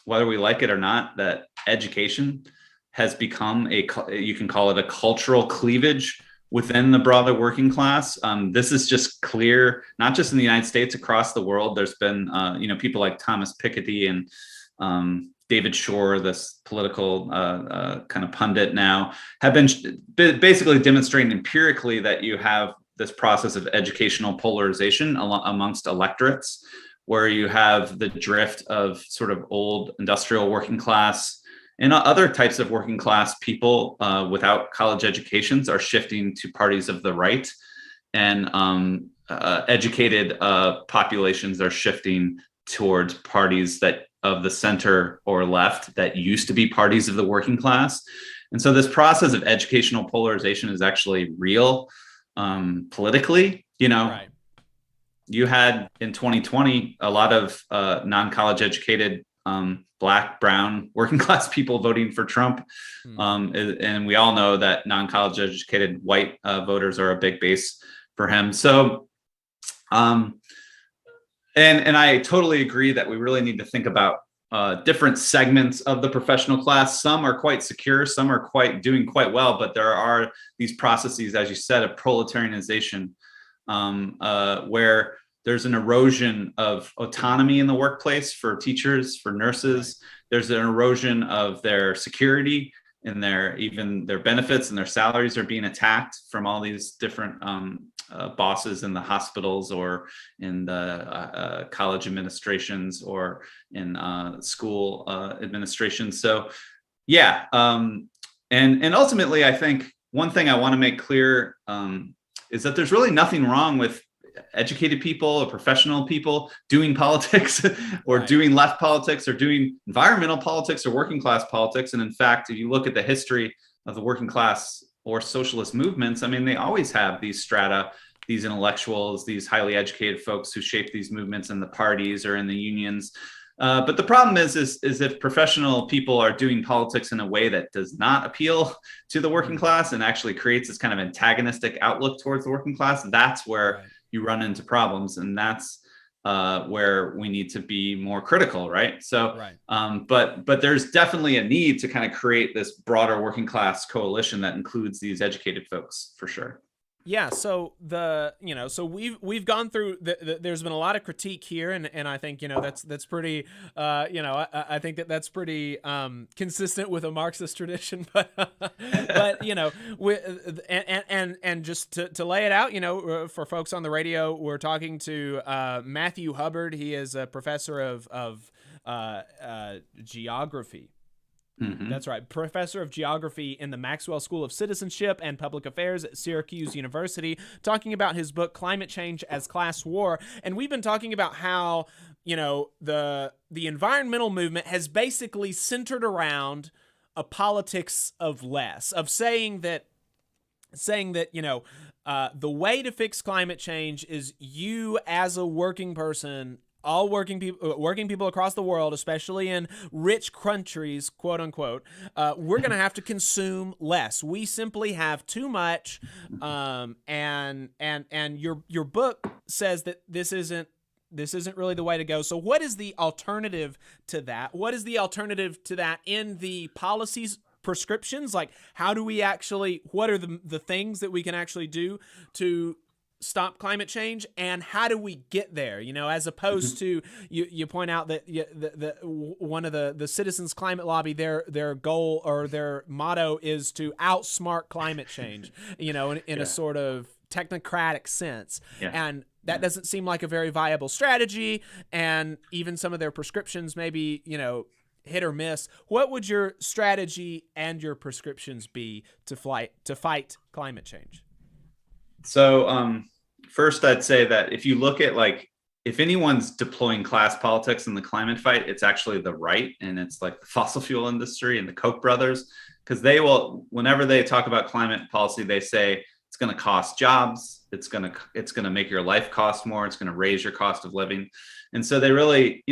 whether we like it or not, that education has become you can call it a cultural cleavage within the broader working class. This is just clear, not just in the United States, across the world. There's been, people like Thomas Piketty and David Shore, this political kind of pundit now, have been basically demonstrating empirically that you have this process of educational polarization amongst electorates, where you have the drift of sort of old industrial working class and other types of working class people without college educations are shifting to parties of the right, and educated populations are shifting towards parties that of the center or left that used to be parties of the working class. And so this process of educational polarization is actually real politically. Right. You had in 2020 a lot of non-college educated Black, brown, working class people voting for Trump. And we all know that non-college educated white voters are a big base for him. So, and I totally agree that we really need to think about different segments of the professional class. Some are quite secure, some are doing quite well, but there are these processes, as you said, of proletarianization, where there's an erosion of autonomy in the workplace for teachers, for nurses. There's an erosion of their security and even their benefits and their salaries are being attacked from all these different bosses in the hospitals or in the college administrations or in school administrations. So yeah, and ultimately, I think one thing I want to make clear is that there's really nothing wrong with educated people or professional people doing politics or doing left politics or doing environmental politics or working class politics. And in fact, if you look at the history of the working class or socialist movements, I mean, they always have these strata, these intellectuals, these highly educated folks who shape these movements in the parties or in the unions. But the problem is if professional people are doing politics in a way that does not appeal to the working class and actually creates this kind of antagonistic outlook towards the working class, that's where you run into problems. And that's where we need to be more critical, right? So, but there's definitely a need to kind of create this broader working class coalition that includes these educated folks for sure. Yeah, so so we've gone through there's been a lot of critique here, and I think that's pretty I think that's pretty consistent with a Marxist tradition, but and just to lay it out, for folks on the radio, we're talking to Matthew Hubbard. He is a professor of geography. Mm-hmm. That's right. Professor of geography in the Maxwell School of Citizenship and Public Affairs at Syracuse University, talking about his book, Climate Change as Class War. And we've been talking about how, the environmental movement has basically centered around a politics of less, of saying that, the way to fix climate change is you as a working person, all working people across the world, especially in rich countries, quote unquote, we're going to have to consume less. We simply have too much, and your book says that this isn't really the way to go. So what is the alternative to that? What is the alternative to that in the policies, prescriptions? Like, how do we actually? What are the things that we can actually do to stop climate change, and how do we get there? As opposed to you point out that the one of the Citizens Climate Lobby, their goal or their motto is to outsmart climate change, in a sort of technocratic sense. And that doesn't seem like a very viable strategy. And even some of their prescriptions maybe, hit or miss. What would your strategy and your prescriptions be to fight climate change? So first, I'd say that if you look at if anyone's deploying class politics in the climate fight, it's actually the right, and it's like the fossil fuel industry and the Koch brothers, because they will, whenever they talk about climate policy, they say it's going to cost jobs, it's going to make your life cost more, it's going to raise your cost of living, and so they really,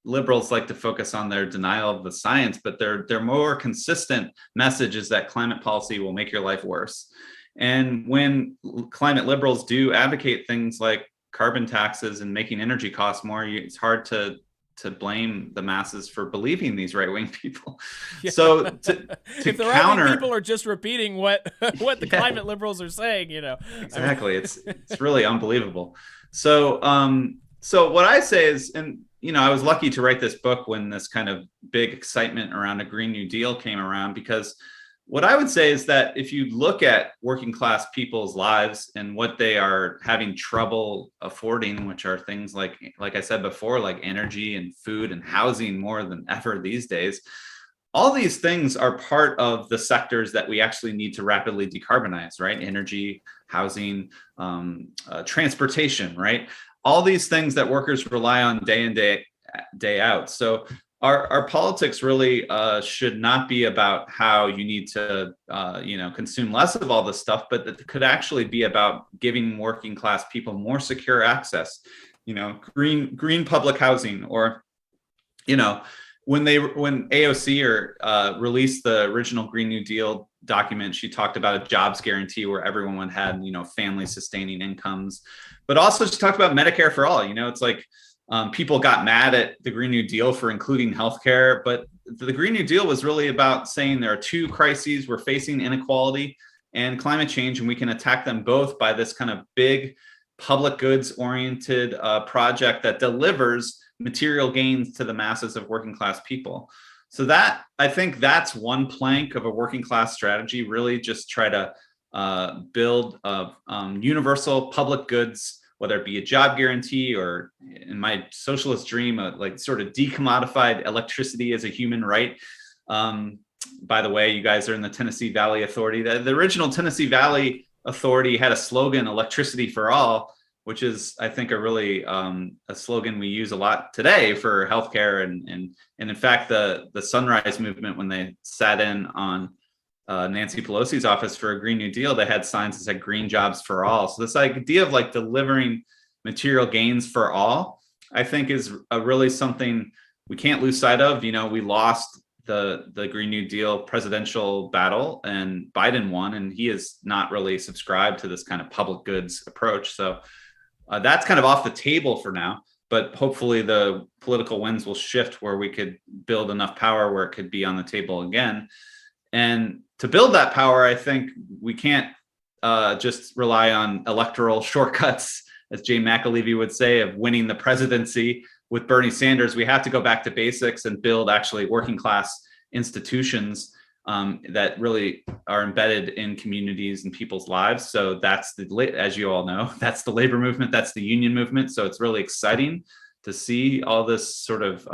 liberals like to focus on their denial of the science, but their more consistent message is that climate policy will make your life worse. And when climate liberals do advocate things like carbon taxes and making energy costs more, it's hard to blame the masses for believing these right-wing people. Yeah. So to if the counter, right-wing people are just repeating what the climate liberals are saying, exactly, it's really unbelievable. So what I say is, and I was lucky to write this book when this kind of big excitement around a Green New Deal came around, because what I would say is that if you look at working class people's lives and what they are having trouble affording, which are things like I said before, like energy and food and housing more than ever these days, all these things are part of the sectors that we actually need to rapidly decarbonize, right? Energy, housing, transportation, right? All these things that workers rely on day in, day day out. So our politics really should not be about how you need to consume less of all this stuff, but it could actually be about giving working class people more secure access, green public housing, or when AOC released the original Green New Deal document, she talked about a jobs guarantee where everyone had family sustaining incomes, but also she talked about Medicare for all. It's like people got mad at the Green New Deal for including healthcare, but the Green New Deal was really about saying there are two crises we're facing: inequality and climate change, and we can attack them both by this kind of big public goods oriented project that delivers material gains to the masses of working class people. So that, I think that's one plank of a working class strategy, really just try to build universal public goods, whether it be a job guarantee or, in my socialist dream, like sort of decommodified electricity as a human right. By the way, you guys are in the Tennessee Valley Authority. The original Tennessee Valley Authority had a slogan, electricity for all, which is, I think, a really a slogan we use a lot today for healthcare. And in fact, the Sunrise Movement, when they sat in on Nancy Pelosi's office for a Green New Deal, they had signs that said green jobs for all. So this idea of like delivering material gains for all, I think is really something we can't lose sight of. We lost the Green New Deal presidential battle and Biden won, and he has not really subscribed to this kind of public goods approach. So that's kind of off the table for now, but hopefully the political winds will shift where we could build enough power where it could be on the table again. And to build that power, I think we can't just rely on electoral shortcuts, as Jay McAlevey would say, of winning the presidency with Bernie Sanders. We have to go back to basics and build actually working class institutions that really are embedded in communities and people's lives. So that's as you all know, that's the labor movement, that's the union movement. So it's really exciting to see all this sort of,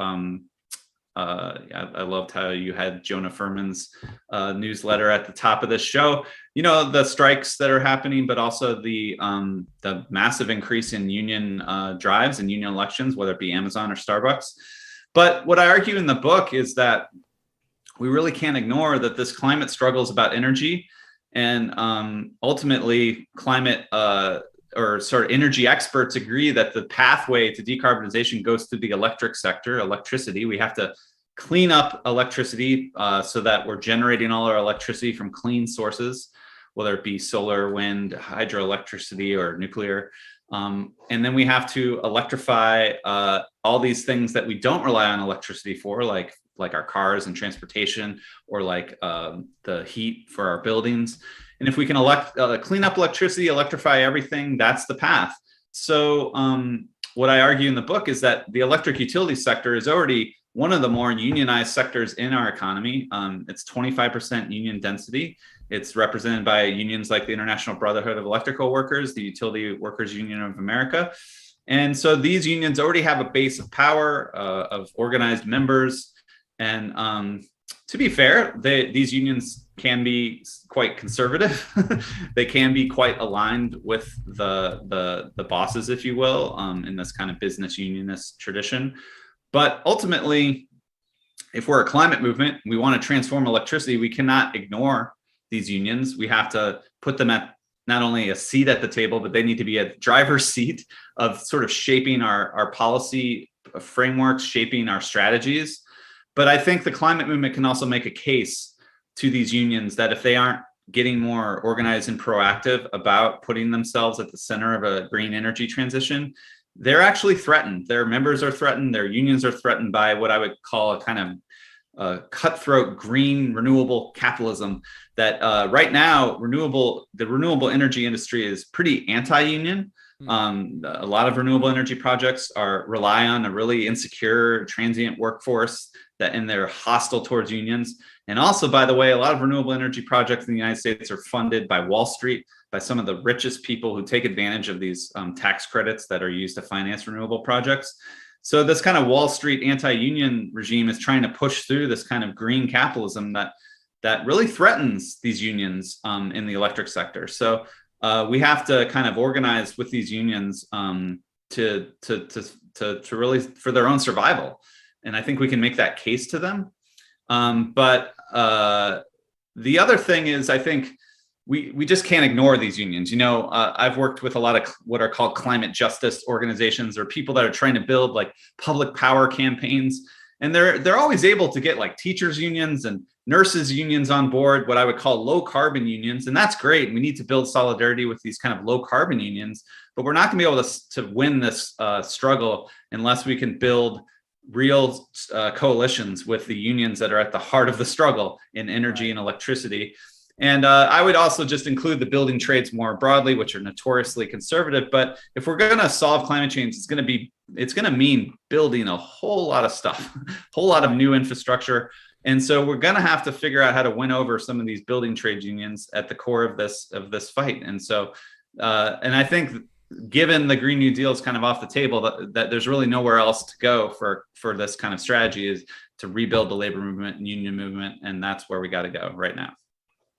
I loved how you had Jonah Furman's newsletter at the top of this show, the strikes that are happening, but also the massive increase in union drives and union elections, whether it be Amazon or Starbucks. But what I argue in the book is that we really can't ignore that this climate struggle is about energy, and ultimately climate or sort of energy experts agree that the pathway to decarbonization goes through the electric sector, electricity. We have to clean up electricity so that we're generating all our electricity from clean sources, whether it be solar, wind, hydroelectricity, or nuclear. And then we have to electrify all these things that we don't rely on electricity for, like our cars and transportation, or like the heat for our buildings. And if we can clean up electricity, electrify everything, that's the path. So what I argue in the book is that the electric utility sector is already one of the more unionized sectors in our economy. It's 25% union density. It's represented by unions like the International Brotherhood of Electrical Workers, the Utility Workers Union of America. And so these unions already have a base of power, of organized members. And to be fair, these unions can be quite conservative. They can be quite aligned with the bosses, if you will, in this kind of business unionist tradition. But ultimately, if we're a climate movement, we want to transform electricity, we cannot ignore these unions. We have to put them at not only a seat at the table, but they need to be a driver's seat of sort of shaping our policy frameworks, shaping our strategies. But I think the climate movement can also make a case to these unions that if they aren't getting more organized and proactive about putting themselves at the center of a green energy transition, they're actually threatened. Their members are threatened. Their unions are threatened by what I would call a kind of cutthroat green renewable capitalism that right now the renewable energy industry is pretty anti-union. A lot of renewable energy projects rely on a really insecure transient workforce and they're hostile towards unions. And also, by the way, a lot of renewable energy projects in the United States are funded by Wall Street, by some of the richest people who take advantage of these tax credits that are used to finance renewable projects. So this kind of Wall Street anti-union regime is trying to push through this kind of green capitalism that really threatens these unions in the electric sector. So we have to kind of organize with these unions to to really for their own survival. And I think we can make that case to them. But the other thing is, I think we just can't ignore these unions. I've worked with a lot of what are called climate justice organizations, or people that are trying to build like public power campaigns. And they're always able to get like teachers unions and nurses unions on board, what I would call low carbon unions. And that's great. We need to build solidarity with these kind of low carbon unions, but we're not going to be able to win this struggle unless we can build real coalitions with the unions that are at the heart of the struggle in energy and electricity. And I would also just include the building trades more broadly, which are notoriously conservative. But if we're going to solve climate change, it's going to mean building a whole lot of stuff, a whole lot of new infrastructure. And so we're going to have to figure out how to win over some of these building trade unions at the core of this fight. And so, and I think given the Green New Deal is kind of off the table, that there's really nowhere else to go for this kind of strategy, is to rebuild the labor movement and union movement. And that's where we got to go right now.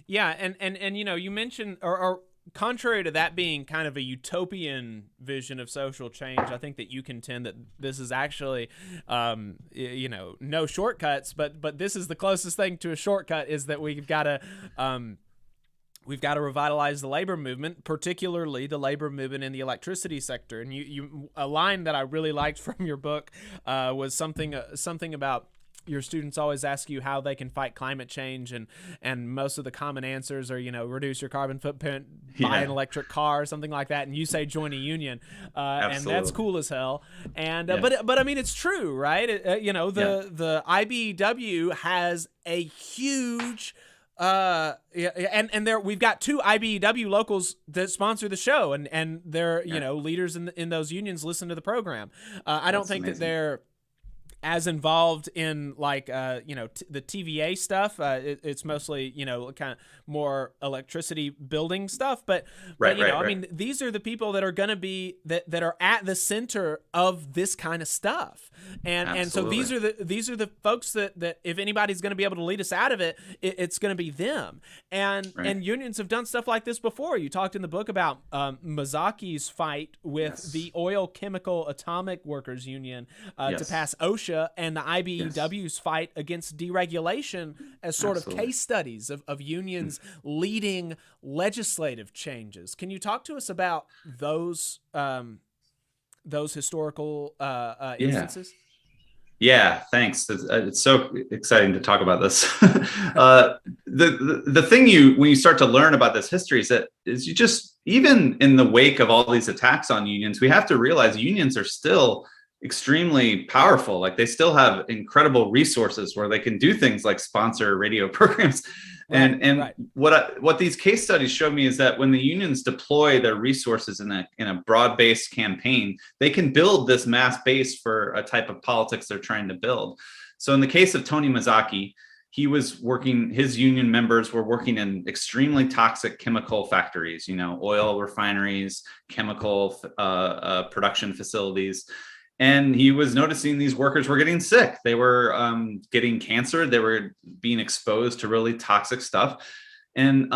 Yeah, and you mentioned, or contrary to that being kind of a utopian vision of social change, I think that you contend that this is actually, no shortcuts, but this is the closest thing to a shortcut, is that we've got to revitalize the labor movement, particularly the labor movement in the electricity sector. And you a line that I really liked from your book was something about, your students always ask you how they can fight climate change, and most of the common answers are, reduce your carbon footprint, buy an electric car, or something like that, and you say join a union, and that's cool as hell. And but I mean, it's true, right? The IBEW has a huge and there we've got 2 IBEW locals that sponsor the show, and they're leaders in those unions listen to the program. I don't think that they're as involved in like the TVA stuff. It's mostly kind of more electricity building stuff, but I mean, these are the people that are going to be that are at the center of this kind of stuff, and so these are the folks that if anybody's going to be able to lead us out of it, it's going to be them. And unions have done stuff like this before. You talked in the book about Mazaki's fight with the Oil, Chemical, Atomic Workers Union to pass OSHA, and the IBEW's fight against deregulation as sort of case studies of unions leading legislative changes. Can you talk to us about those historical instances? Yeah, thanks. It's so exciting to talk about this. The thing when you start to learn about this history is you just, even in the wake of all these attacks on unions, we have to realize unions are still extremely powerful. Like, they still have incredible resources where they can do things like sponsor radio programs. What these case studies show me is that when the unions deploy their resources in a broad-based campaign, they can build this mass base for a type of politics they're trying to build. So in the case of Tony Mazaki, his union members were working in extremely toxic chemical factories, oil refineries, chemical production facilities. And he was noticing these workers were getting sick. They were getting cancer. They were being exposed to really toxic stuff. And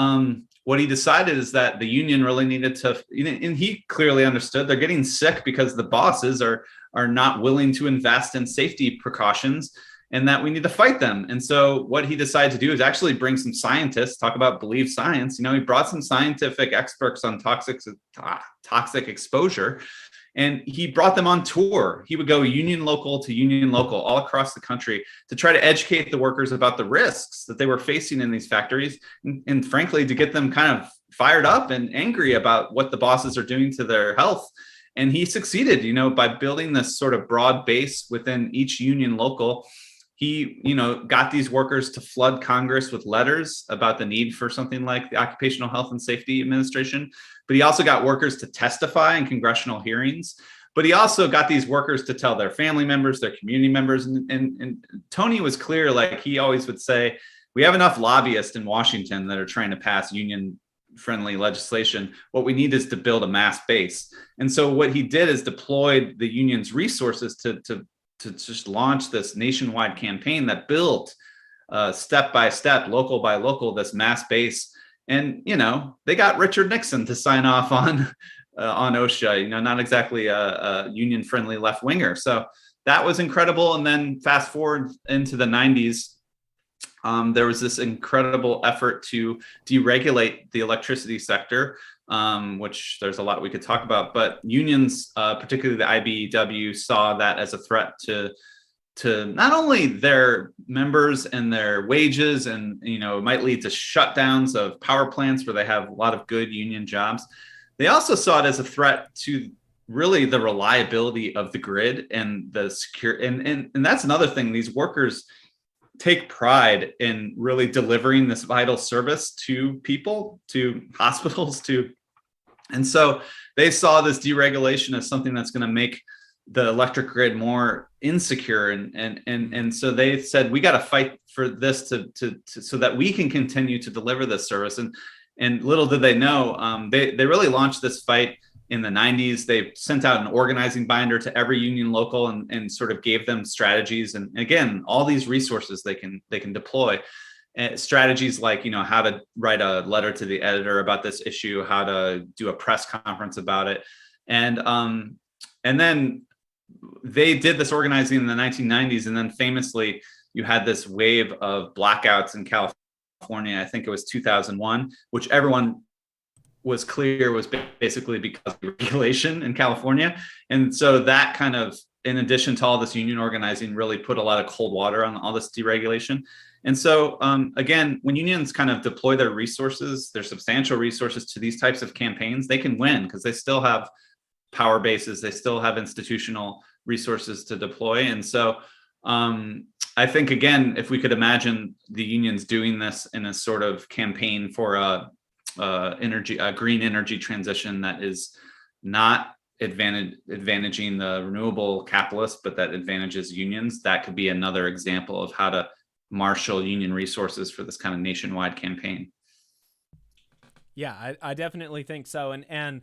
what he decided is that the union really needed to, and he clearly understood, they're getting sick because the bosses are not willing to invest in safety precautions, and that we need to fight them. And so what he decided to do is actually bring some scientists, talk about believe science. He brought some scientific experts on toxic exposure. And he brought them on tour. He would go union local to union local all across the country to try to educate the workers about the risks that they were facing in these factories. And frankly, to get them kind of fired up and angry about what the bosses are doing to their health. And he succeeded, by building this sort of broad base within each union local. He, got these workers to flood Congress with letters about the need for something like the Occupational Health and Safety Administration. But he also got workers to testify in congressional hearings. But he also got these workers to tell their family members, their community members. And Tony was clear, like he always would say, we have enough lobbyists in Washington that are trying to pass union-friendly legislation. What we need is to build a mass base. And so what he did is deployed the union's resources to just launch this nationwide campaign that built step by step, local by local, this mass base. And, they got Richard Nixon to sign off on on OSHA. Not exactly a union-friendly left-winger. So that was incredible. And then fast forward into the 90s, there was this incredible effort to deregulate the electricity sector, which there's a lot we could talk about. But unions, particularly the IBEW, saw that as a threat to not only their members and their wages, and it might lead to shutdowns of power plants where they have a lot of good union jobs. They also saw it as a threat to really the reliability of the grid and the secure. And that's another thing. These workers take pride in really delivering this vital service to people, to hospitals, and so they saw this deregulation as something that's going to make the electric grid more insecure, and so they said, we got to fight for this to so that we can continue to deliver this service. And little did they know, they really launched this fight in the 90s. They sent out an organizing binder to every union local and sort of gave them strategies, and again, all these resources they can deploy. Strategies like how to write a letter to the editor about this issue, how to do a press conference about it, and then they did this organizing in the 1990s, and then famously you had this wave of blackouts in California. I think it was 2001, which everyone was clear was basically because of regulation in California. And so that kind of, in addition to all this union organizing, really put a lot of cold water on all this deregulation. And so, again, when unions kind of deploy their resources, their substantial resources to these types of campaigns, they can win because they still have power bases, they still have institutional resources to deploy. And so I think, again, if we could imagine the unions doing this in a sort of campaign for a green energy transition that is not advantaging the renewable capitalists, but that advantages unions, that could be another example of how to marshal union resources for this kind of nationwide campaign. Yeah, I definitely think so. And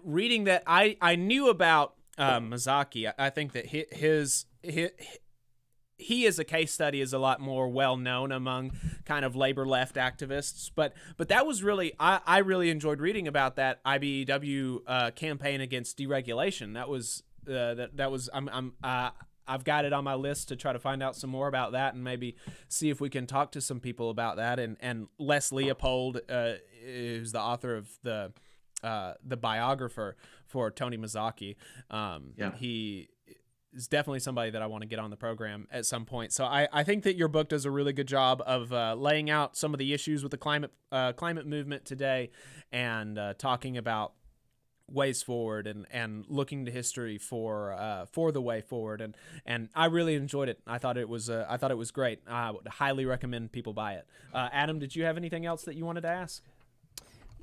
reading that, I knew about Mazzocchi. I think that he as a case study is a lot more well known among kind of labor left activists. But that was really, I really enjoyed reading about that IBEW campaign against deregulation. That was I've got it on my list to try to find out some more about that and maybe see if we can talk to some people about that. And Les Leopold, who's the author of the biographer for Tony Mazzocchi, he is definitely somebody that I want to get on the program at some point. So I think that your book does a really good job of laying out some of the issues with the climate movement today, and talking about ways forward and looking to history for the way forward. And I really enjoyed it. I thought it was great. I would highly recommend people buy it. Adam, did you have anything else that you wanted to ask?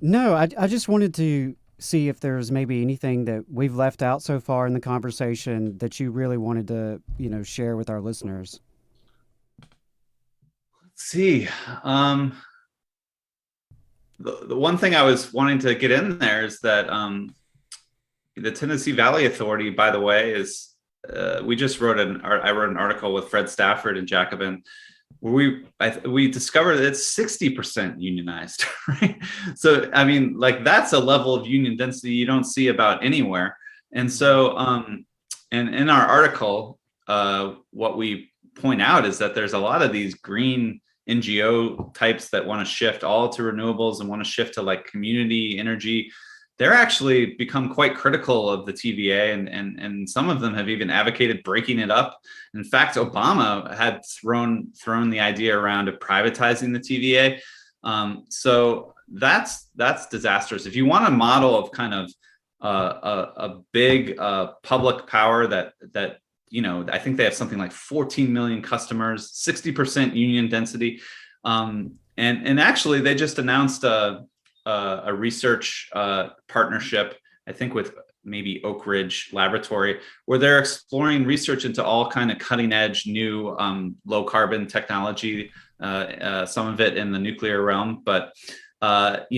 No, I just wanted to see if there's maybe anything that we've left out so far in the conversation that you really wanted to, share with our listeners. Let's see. The one thing I was wanting to get in there is that the Tennessee Valley Authority, by the way, is we just wrote I wrote an article with Fred Stafford and Jacobin, where we discovered that it's 60% unionized, right? So I mean, like, that's a level of union density you don't see about anywhere. And so, and in our article, what we point out is that there's a lot of these green NGO types that want to shift all to renewables and want to shift to like community energy. They're actually become quite critical of the TVA, and some of them have even advocated breaking it up. In fact, Obama had thrown the idea around of privatizing the TVA. So that's disastrous. If you want a model of kind of a big public power that I think they have something like 14 million customers, 60% union density. And actually they just announced a research partnership, I think with maybe Oak Ridge Laboratory, where they're exploring research into all kind of cutting edge new low carbon technology, some of it in the nuclear realm, but some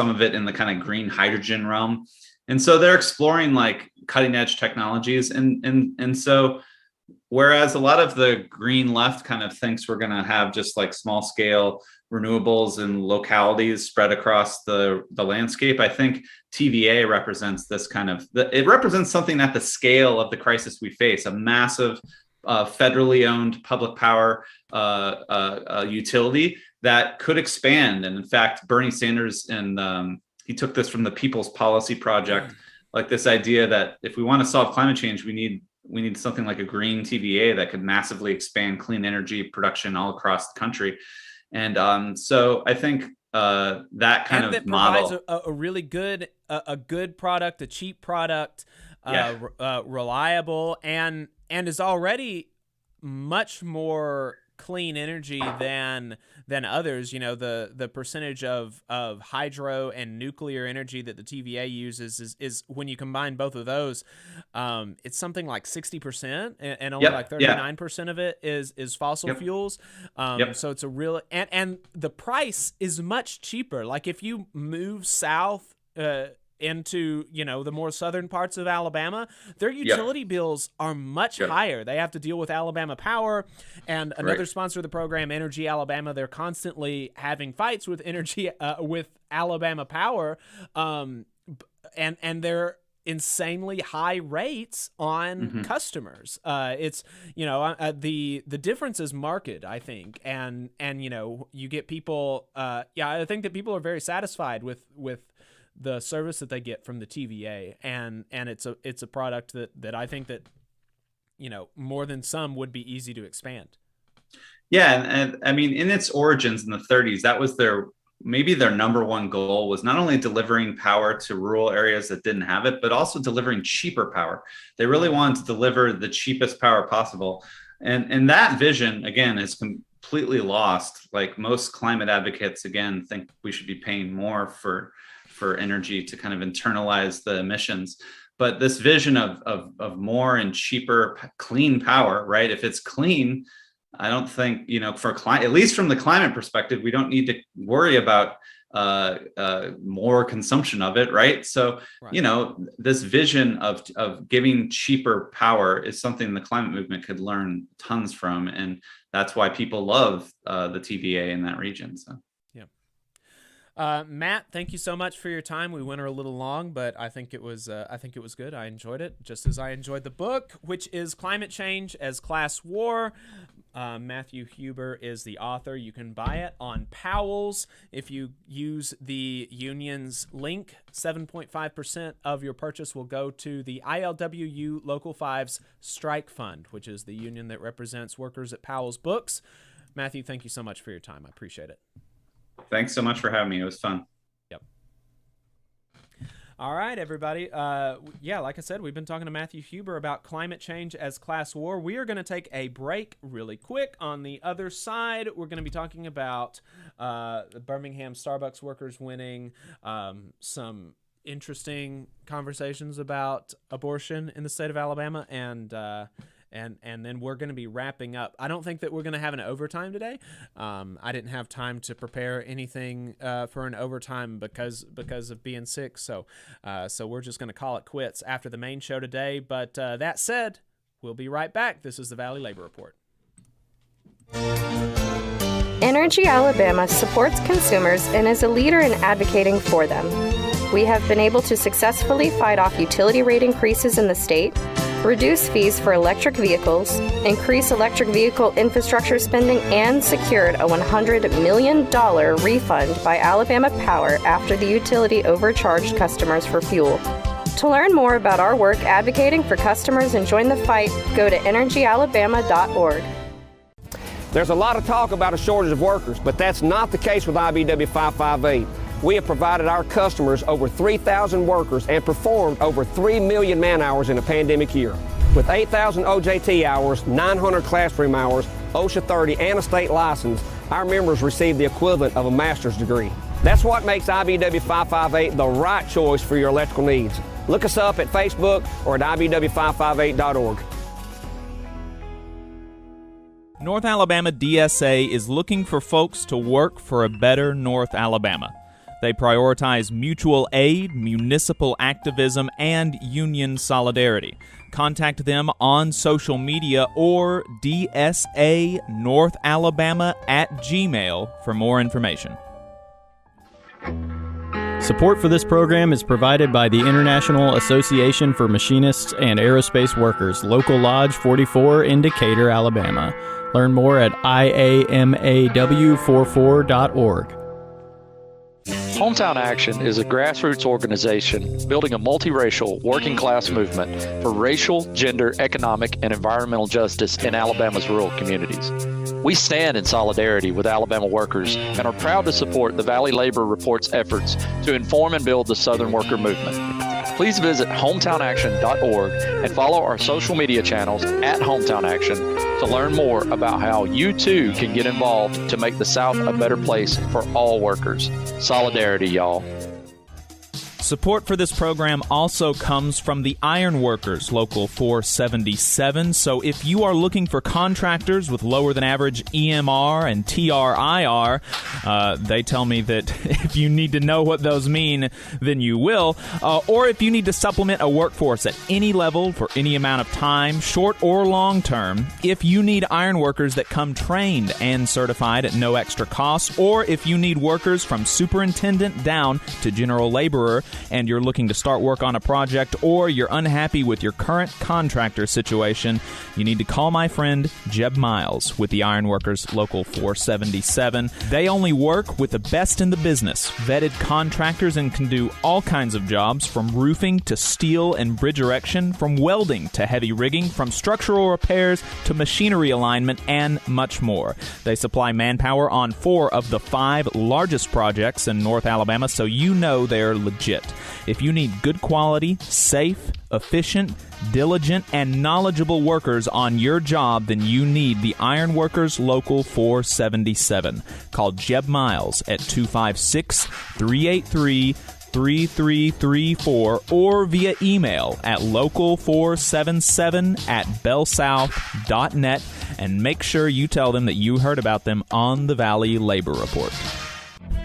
of it in the kind of green hydrogen realm. And so they're exploring like cutting edge technologies. And so whereas a lot of the green left kind of thinks we're going to have just like small scale renewables in localities spread across the landscape, I think TVA represents this kind of, it represents something at the scale of the crisis we face, a massive federally owned public power utility that could expand. And in fact, Bernie Sanders, and he took this from the People's Policy Project, like this idea that if we want to solve climate change, we need something like a green TVA that could massively expand clean energy production all across the country. And so I think that kind of model provides a really good product, a cheap product, reliable, and is already much more clean energy than others. You know, the percentage of hydro and nuclear energy that the TVA uses is when you combine both of those, it's something like 60%, and only like 39% of it is fossil fuels. So it's a real, and the price is much cheaper. Like if you move south into, you know, the more southern parts of Alabama, their utility bills are much higher. They have to deal with Alabama Power and another sponsor of the program, Energy Alabama. They're constantly having fights with with Alabama Power, and they're insanely high rates on customers. It's, you know, the difference is marked, I think, and you know, you get people. I think that people are very satisfied with the service that they get from the TVA, and it's a product that I think that, you know, more than some would be easy to expand. Yeah, and I mean, in its origins in the 30s, that was maybe their number one goal, was not only delivering power to rural areas that didn't have it, but also delivering cheaper power. They really wanted to deliver the cheapest power possible, and that vision again is completely lost. Like most climate advocates, again, think we should be paying more for energy to kind of internalize the emissions. But this vision of more and cheaper clean power, right? If it's clean, I don't think, you know, at least from the climate perspective, we don't need to worry about more consumption of it, right? So, you know, this vision of giving cheaper power is something the climate movement could learn tons from, and that's why people love the TVA in that region. So. Matt, thank you so much for your time. We went a little long, but I think it was good. I enjoyed it, just as I enjoyed the book, which is Climate Change as Class War. Matthew Huber is the author. You can buy it on Powell's. If you use the union's link, 7.5% of your purchase will go to the ILWU Local 5's Strike Fund, which is the union that represents workers at Powell's Books. Matthew, thank you so much for your time. I appreciate it. Thanks so much for having me. It was fun. Yep. All right, everybody. Like I said, we've been talking to Matthew Huber about climate change as class war. We are going to take a break really quick. On the other side, we're going to be talking about the Birmingham Starbucks workers winning, some interesting conversations about abortion in the state of Alabama, and then we're going to be wrapping up. I don't think that we're going to have an overtime today. I didn't have time to prepare anything for an overtime because of being sick. So we're just going to call it quits after the main show today. But that said, we'll be right back. This is the Valley Labor Report. Energy Alabama supports consumers and is a leader in advocating for them. We have been able to successfully fight off utility rate increases in the state, reduce fees for electric vehicles, increase electric vehicle infrastructure spending, and secured a $100 million refund by Alabama Power after the utility overcharged customers for fuel. To learn more about our work advocating for customers and join the fight, go to energyalabama.org. There's a lot of talk about a shortage of workers, but that's not the case with IBW 558. We have provided our customers over 3,000 workers and performed over 3 million man-hours in a pandemic year. With 8,000 OJT hours, 900 classroom hours, OSHA 30, and a state license, our members receive the equivalent of a master's degree. That's what makes IBW 558 the right choice for your electrical needs. Look us up at Facebook or at IBW558.org. North Alabama DSA is looking for folks to work for a better North Alabama. They prioritize mutual aid, municipal activism, and union solidarity. Contact them on social media or dsanorthalabama@gmail for more information. Support for this program is provided by the International Association for Machinists and Aerospace Workers, Local Lodge 44 in Decatur, Alabama. Learn more at iamaw44.org. Hometown Action is a grassroots organization building a multiracial working class movement for racial, gender, economic, and environmental justice in Alabama's rural communities. We stand in solidarity with Alabama workers and are proud to support the Valley Labor Report's efforts to inform and build the Southern worker movement. Please visit hometownaction.org and follow our social media channels at Hometown Action to learn more about how you too can get involved to make the South a better place for all workers. Solidarity, y'all. Support for this program also comes from the Iron Workers, Local 477. So if you are looking for contractors with lower than average EMR and TRIR, they tell me that if you need to know what those mean, then you will. Or if you need to supplement a workforce at any level for any amount of time, short or long term, if you need iron workers that come trained and certified at no extra cost, or if you need workers from superintendent down to general laborer, and you're looking to start work on a project, or you're unhappy with your current contractor situation, you need to call my friend Jeb Miles with the Ironworkers Local 477. They only work with the best in the business, vetted contractors, and can do all kinds of jobs from roofing to steel and bridge erection, from welding to heavy rigging, from structural repairs to machinery alignment, and much more. They supply manpower on 4 of the 5 largest projects in North Alabama, so you know they're legit. If you need good quality, safe, efficient, diligent, and knowledgeable workers on your job, then you need the Ironworkers Local 477. Call Jeb Miles at 256-383-3334 or via email at local477@bellsouth.net, and make sure you tell them that you heard about them on the Valley Labor Report.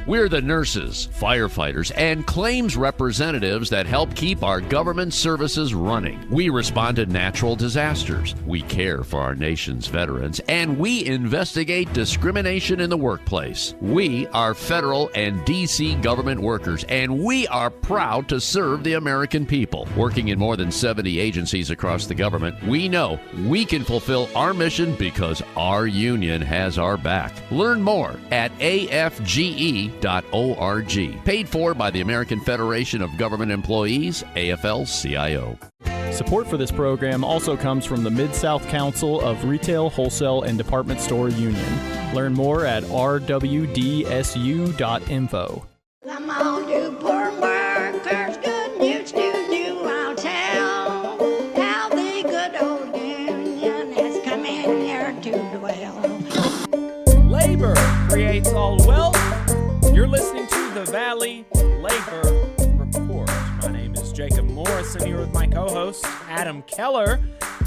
We're the nurses, firefighters, and claims representatives that help keep our government services running. We respond to natural disasters. We care for our nation's veterans, and we investigate discrimination in the workplace. We are federal and D.C. government workers, and we are proud to serve the American people. Working in more than 70 agencies across the government, we know we can fulfill our mission because our union has our back. Learn more at afge.org. Paid for by the American Federation of Government Employees, AFL-CIO. Support for this program also comes from the Mid-South Council of Retail, Wholesale, and Department Store Union. Learn more at rwdsu.info. Come on, you poor workers, good news to you I'll tell. How the good old union has come in here to dwell. Labor creates all wealth. You're listening to the Valley Labor Report. My name is Jacob Morrison, here with my co-host, Adam Keller.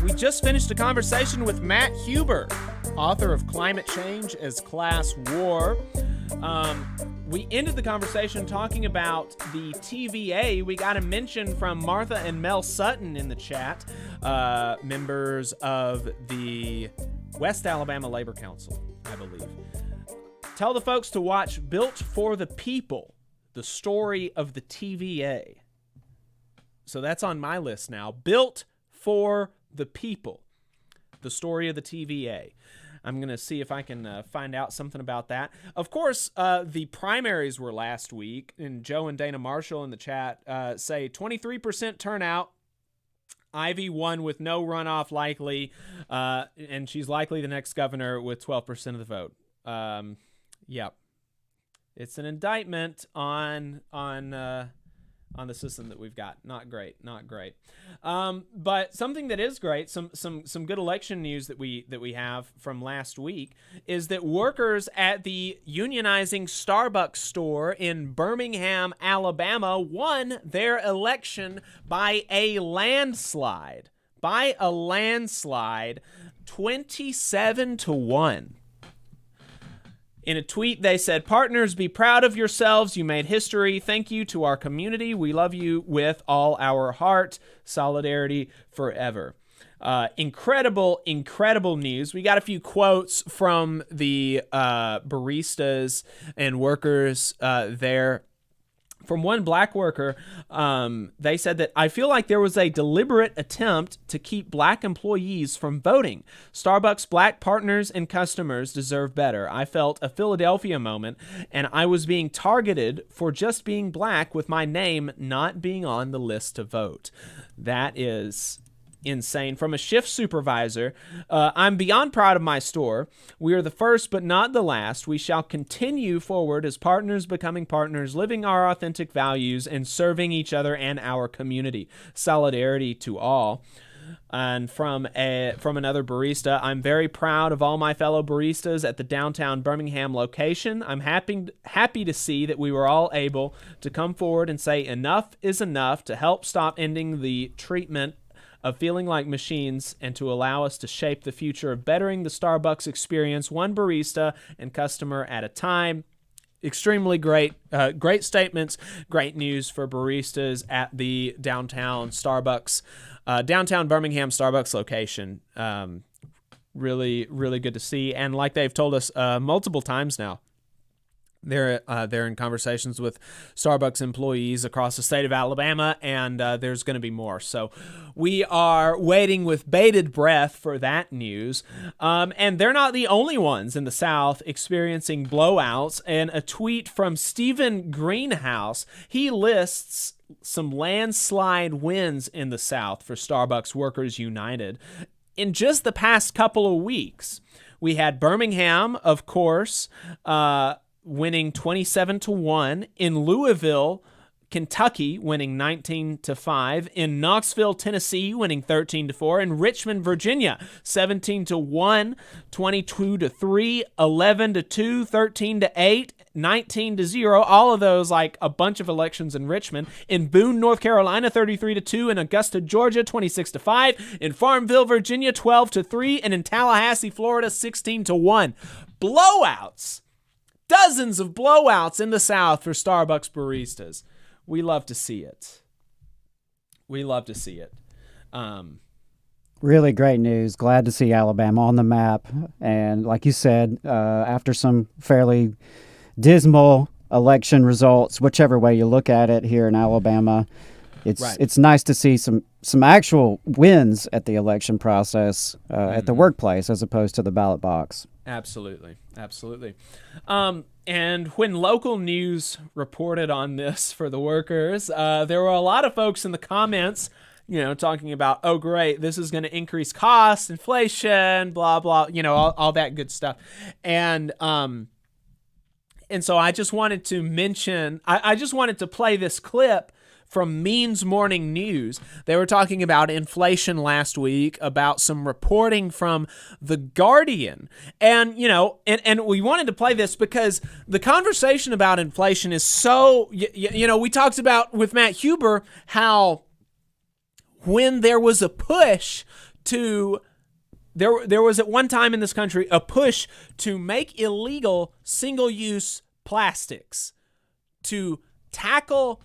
We just finished a conversation with Matt Huber, author of Climate Change as Class War. We ended the conversation talking about the TVA. We got a mention from Martha and Mel Sutton in the chat, members of the West Alabama Labor Council, I believe. Tell the folks to watch Built for the People, the story of the TVA. So that's on my list now. Built for the People, the story of the TVA. I'm going to see if I can find out something about that. Of course, the primaries were last week, and Joe and Dana Marshall in the chat say 23% turnout. Ivy won with no runoff likely, and she's likely the next governor with 12% of the vote. Yep. It's an indictment on the system that we've got. Not great. But something that is great, some good election news that we have from last week is that workers at the unionizing Starbucks store in Birmingham, Alabama won their election by a landslide. 27-1. In a tweet, they said, "Partners, be proud of yourselves. You made history. Thank you to our community. We love you with all our heart. Solidarity forever." Incredible news. We got a few quotes from the baristas and workers there. From one black worker, they said that, "I feel like there was a deliberate attempt to keep black employees from voting. Starbucks black partners and customers deserve better. I felt a Philadelphia moment, and I was being targeted for just being black with my name not being on the list to vote." That is insane. From a shift supervisor, "I'm beyond proud of my store. We are the first but not the last. We shall continue forward as partners becoming partners, living our authentic values and serving each other and our community. Solidarity to all." And from another barista, "I'm very proud of all my fellow baristas at the downtown Birmingham location. I'm happy to see that we were all able to come forward and say enough is enough to help stop ending the treatment of feeling like machines and to allow us to shape the future of bettering the Starbucks experience one barista and customer at a time." Extremely great statements, great news for baristas at the downtown Birmingham Starbucks location. Really good to see. And like they've told us multiple times now, they're in conversations with Starbucks employees across the state of Alabama, and there's going to be more. So we are waiting with bated breath for that news. And they're not the only ones in the South experiencing blowouts. And a tweet from Stephen Greenhouse, he lists some landslide wins in the South for Starbucks Workers United. In just the past couple of weeks, we had Birmingham, of course, winning 27-1, in Louisville, Kentucky, winning 19-5, in Knoxville, Tennessee, winning 13-4, in Richmond, Virginia, 17-1, 22-3, 11-2, 13-8, 19-0, all of those like a bunch of elections in Richmond. In Boone, North Carolina, 33-2, in Augusta, Georgia, 26-5, in Farmville, Virginia, 12-3, and in Tallahassee, Florida, 16-1. Blowouts. Dozens of blowouts in the South for Starbucks baristas. We love to see it. Really great news. Glad to see Alabama on the map. And like you said, after some fairly dismal election results, whichever way you look at it here in Alabama, it's nice to see some actual wins at the election process at the workplace as opposed to the ballot box. Absolutely. And when local news reported on this for the workers, there were a lot of folks in the comments, talking about, oh, great, this is going to increase costs, inflation, blah, blah, all that good stuff. And so I just wanted to mention, I just wanted to play this clip from Means Morning News. They were talking about inflation last week, about some reporting from The Guardian. And, and we wanted to play this because the conversation about inflation is so, we talked about with Matt Huber how when there was a push to, there was at one time in this country a push to make illegal single-use plastics, to tackle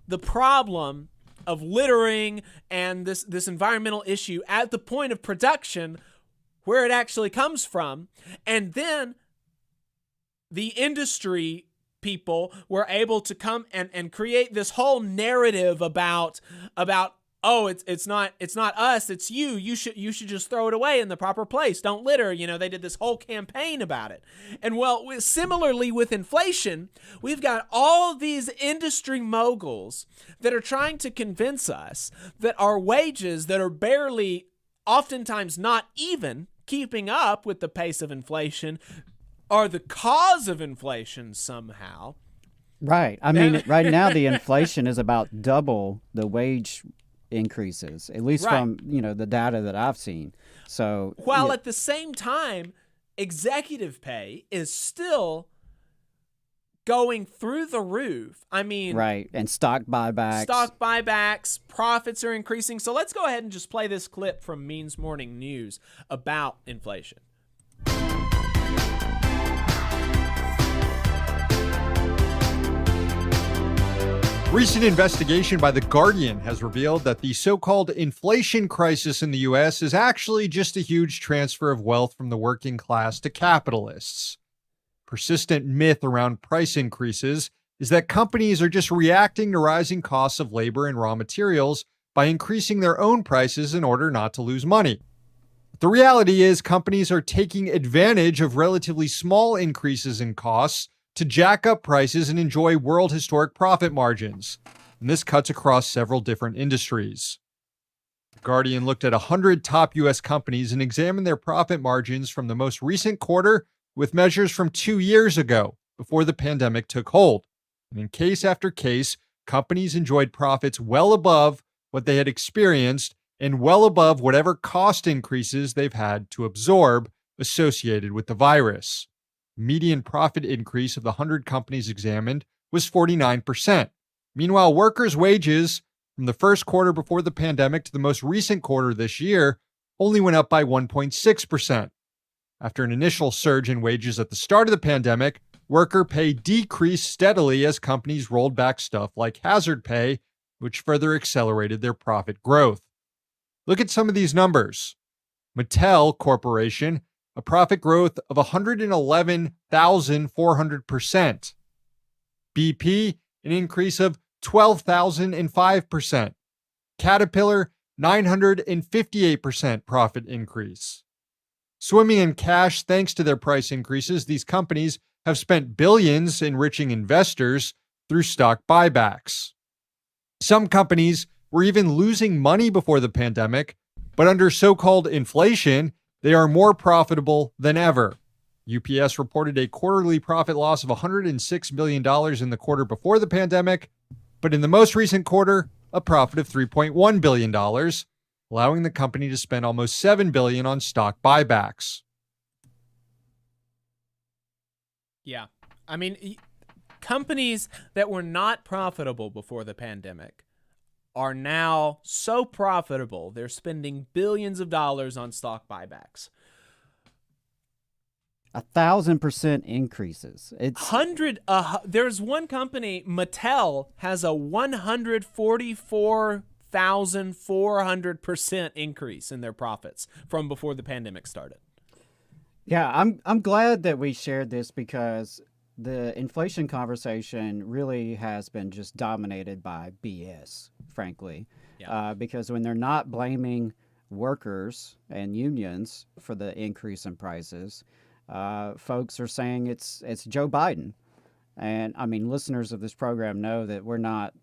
the problem of littering and this environmental issue at the point of production where it actually comes from. And then the industry people were able to come and create this whole narrative about oh, it's not us, it's you. You should just throw it away in the proper place. Don't litter. They did this whole campaign about it. And similarly with inflation, we've got all these industry moguls that are trying to convince us that our wages that are barely, oftentimes not even, keeping up with the pace of inflation are the cause of inflation somehow. Right. I mean, right now the inflation is about double the wage increases, at least from the data that I've seen. So while at the same time executive pay is still going through the roof. I mean, and stock buybacks, profits are increasing. So let's go ahead and just play this clip from Means Morning News about inflation. Recent investigation by The Guardian has revealed that the so-called inflation crisis in the U.S. is actually just a huge transfer of wealth from the working class to capitalists. Persistent myth around price increases is that companies are just reacting to rising costs of labor and raw materials by increasing their own prices in order not to lose money. But the reality is companies are taking advantage of relatively small increases in costs to jack up prices and enjoy world historic profit margins. And this cuts across several different industries. The Guardian looked at 100 top U.S. companies and examined their profit margins from the most recent quarter with measures from 2 years ago, before the pandemic took hold. And in case after case, companies enjoyed profits well above what they had experienced and well above whatever cost increases they've had to absorb associated with the virus. Median profit increase of the 100 companies examined was 49%. Meanwhile, workers' wages from the first quarter before the pandemic to the most recent quarter this year only went up by 1.6%. After an initial surge in wages at the start of the pandemic, worker pay decreased steadily as companies rolled back stuff like hazard pay, which further accelerated their profit growth. Look at some of these numbers. Mattel Corporation, a profit growth of 111,400%. BP, an increase of 12,005%. Caterpillar, 958% profit increase. Swimming in cash thanks to their price increases, these companies have spent billions enriching investors through stock buybacks. Some companies were even losing money before the pandemic, but under so-called inflation, they are more profitable than ever. UPS reported a quarterly profit loss of $106 million in the quarter before the pandemic, but in the most recent quarter, a profit of $3.1 billion, allowing the company to spend almost $7 billion on stock buybacks. Yeah. I mean, companies that were not profitable before the pandemic are now so profitable, they're spending billions of dollars on stock buybacks. 1,000% increases. It's there's one company, Mattel, has a 144,400% increase in their profits from before the pandemic started. Yeah, I'm glad that we shared this because the inflation conversation really has been just dominated by BS, frankly. Yeah. Because when they're not blaming workers and unions for the increase in prices, folks are saying it's Joe Biden. And I mean, listeners of this program know that we're not,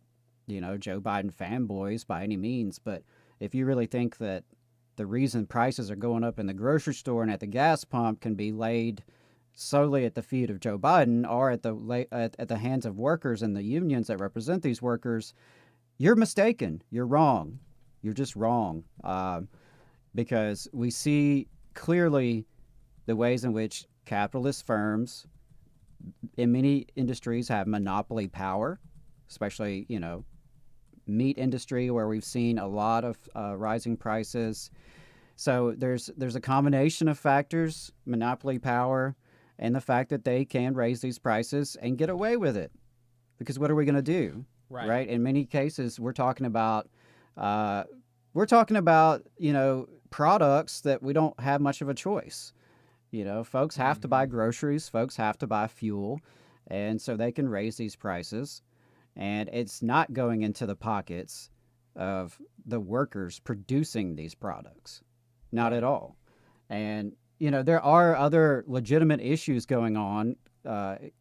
Joe Biden fanboys by any means. But if you really think that the reason prices are going up in the grocery store and at the gas pump can be laid solely at the feet of Joe Biden or at the hands of workers and the unions that represent these workers, you're mistaken. You're wrong. You're just wrong. Because we see clearly the ways in which capitalist firms in many industries have monopoly power, especially, meat industry where we've seen a lot of rising prices. So there's a combination of factors, monopoly power, and the fact that they can raise these prices and get away with it. Because what are we going to do? Right? In many cases, we're talking about products that we don't have much of a choice. Folks have to buy groceries, folks have to buy fuel, and so they can raise these prices. And it's not going into the pockets of the workers producing these products. Not at all. And there are other legitimate issues going on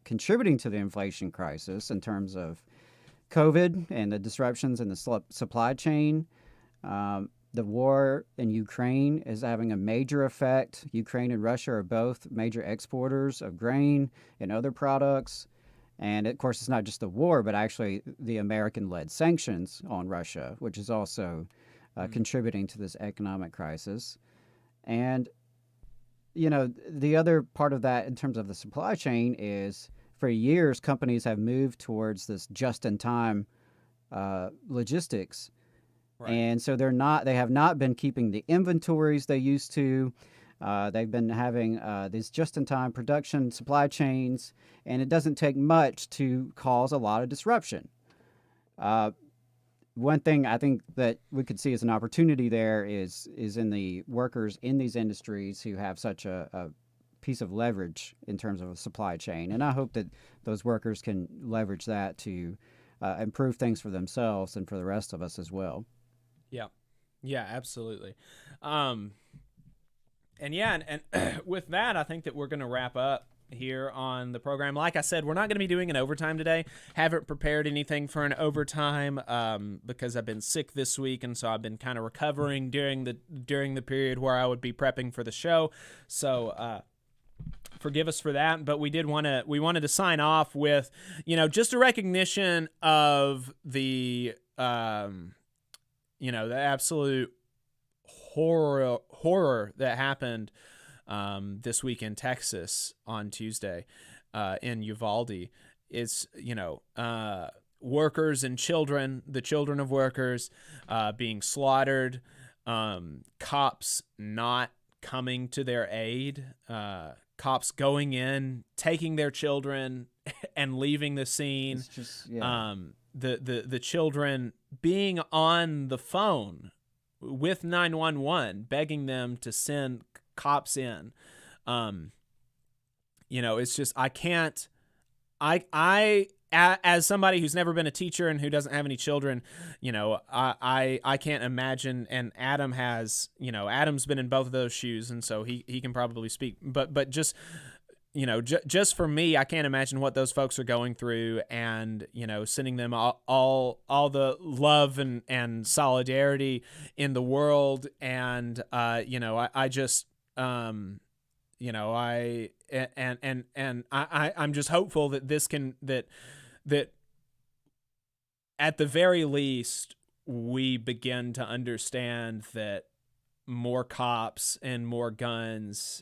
contributing to the inflation crisis in terms of COVID and the disruptions in the supply chain. The war in Ukraine is having a major effect. Ukraine and Russia are both major exporters of grain and other products. And, of course, it's not just the war, but actually the American-led sanctions on Russia, which is also contributing to this economic crisis. And the other part of that in terms of the supply chain is for years, companies have moved towards this just-in-time logistics. Right. And so they have not been keeping the inventories they used to. They've been having these just-in-time production supply chains, and it doesn't take much to cause a lot of disruption. One thing I think that we could see as an opportunity there is in the workers in these industries who have such a piece of leverage in terms of a supply chain. And I hope that those workers can leverage that to improve things for themselves and for the rest of us as well. Yeah. Yeah, absolutely. And with that, I think that we're going to wrap up here on the program. Like I said, we're not going to be doing an overtime today. Haven't prepared anything for an overtime because I've been sick this week, and so I've been kind of recovering during the period where I would be prepping for the show. So forgive us for that, but we wanted to sign off with, just a recognition of the the absolute horror that happened this week in Texas on Tuesday in Uvalde. It's, workers and children, the children of workers being slaughtered, cops not coming to their aid, cops going in, taking their children and leaving the scene. It's just, yeah. The children being on the phone with 911, begging them to send cops in. It's just, as somebody who's never been a teacher and who doesn't have any children, I can't imagine. And Adam has, Adam's been in both of those shoes, and so he can probably speak. But just, just for me, I can't imagine what those folks are going through, and sending them all the love and solidarity in the world. And I'm just hopeful that this can that at the very least we begin to understand that more cops and more guns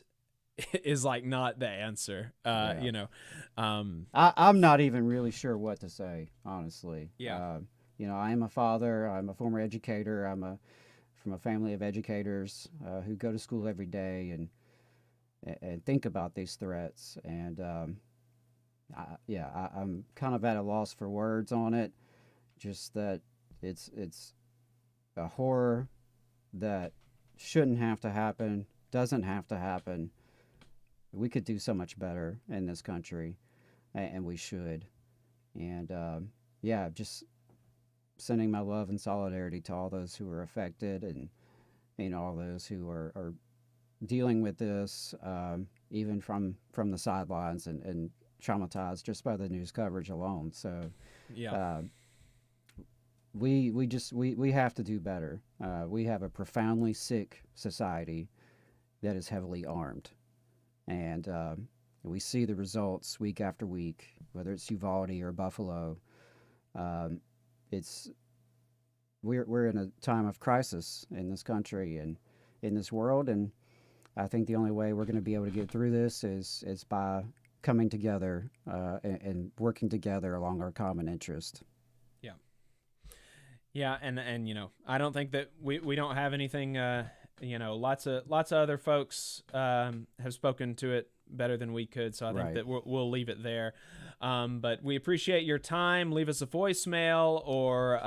is not the answer. I'm not even really sure what to say, honestly. Yeah. I am a father. I'm a former educator. I'm from a family of educators who go to school every day and think about these threats. And I'm kind of at a loss for words on it. Just that it's a horror that shouldn't have to happen, doesn't have to happen. We could do so much better in this country, and we should. And just sending my love and solidarity to all those who are affected, and all those who are dealing with this, even from the sidelines and traumatized just by the news coverage alone. So we have to do better. We have a profoundly sick society that is heavily armed. And we see the results week after week, whether it's Uvalde or Buffalo. We're in a time of crisis in this country and in this world, and I think the only way we're going to be able to get through this is by coming together and working together along our common interest. Yeah, and I don't think that we don't have anything. Lots of other folks have spoken to it better than we could, so I think that we'll leave it there. But we appreciate your time. Leave us a voicemail or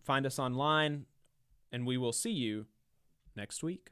find us online, and we will see you next week.